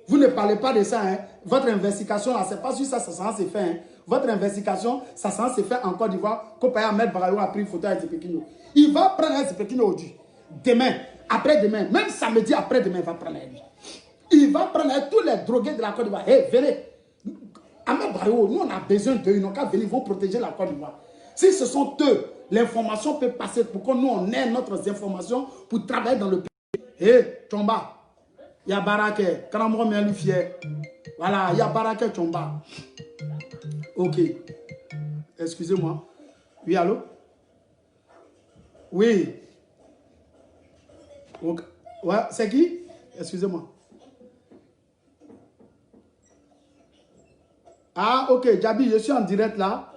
vous ne parlez pas de ça. Hein. Votre investigation, là, c'est pas sur ça, ça s'en s'est fait. Hein. Votre investigation, ça s'en s'est fait en Côte d'Ivoire. Kopaya Ahmed Barayo a pris une photo avec Zepekino. Il va prendre un Zepekino aujourd'hui. Demain, après-demain, même samedi après-demain, il va prendre lui. Il va prendre tous les drogués de la Côte d'Ivoire. Hé, venez. Ahmed Barayo, nous on a besoin d'eux. Ils n'ont qu'à venir, ils vont protéger la Côte d'Ivoire. Si ce sont eux, l'information peut passer pour que nous on ait notre information pour travailler dans le pays. Hé, Chomba. Il y a Barake, Kanamro Mialu fier. Voilà, il y a Barake Chomba. Ok. Excusez-moi. Oui, allô? Oui. Okay. Ouais, c'est qui? Excusez-moi. Ah, ok, Djabi, je suis en direct là.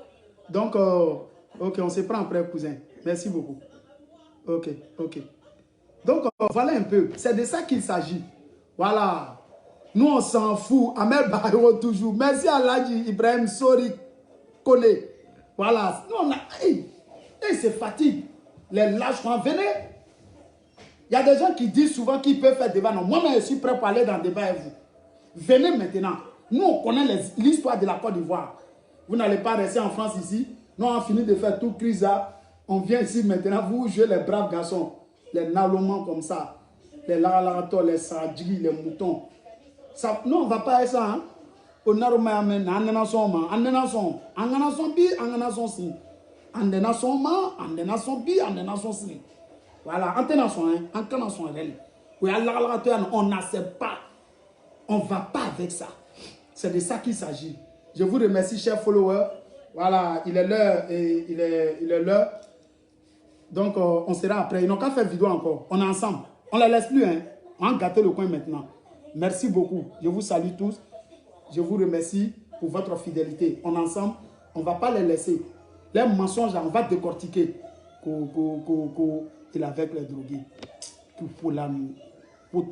Donc, ok, on se prend après, cousin. Merci beaucoup. Ok, ok. Donc, voilà un peu. C'est de ça qu'il s'agit. Voilà. Nous, on s'en fout. Ahmed Barayo toujours. Merci à Ladji Ibrahim Sori Kone. Voilà. Nous, on a... Hey, c'est fatigue. Les lâches, venez. Il y a des gens qui disent souvent qu'ils peuvent faire débat. Non, moi-même, je suis prêt pour aller dans le débat avec vous. Venez maintenant. Nous, on connaît l'histoire de la Côte d'Ivoire. Vous n'allez pas rester en France ici. Nous, on a fini de faire tout crise là. On vient ici maintenant. Vous jouez les braves garçons. Les nalomans comme ça. Les laralato, les sadjis, les moutons. Ça, non, on ne va pas faire ça. Hein? On a remis un si. Voilà, on n'accepte pas. On ne va pas avec ça. C'est de ça qu'il s'agit. Je vous remercie, chers followers. Voilà, il est l'heure. Il est l'heure. Donc, on sera après. Ils n'ont qu'à faire vidéo encore. On est ensemble. On ne les laisse plus, hein. On va gâter le coin maintenant. Merci beaucoup. Je vous salue tous. Je vous remercie pour votre fidélité. On est ensemble, on ne va pas les laisser. Les mensonges, on va décortiquer. Il est avec les drogués. Tout pour la nuit. Pour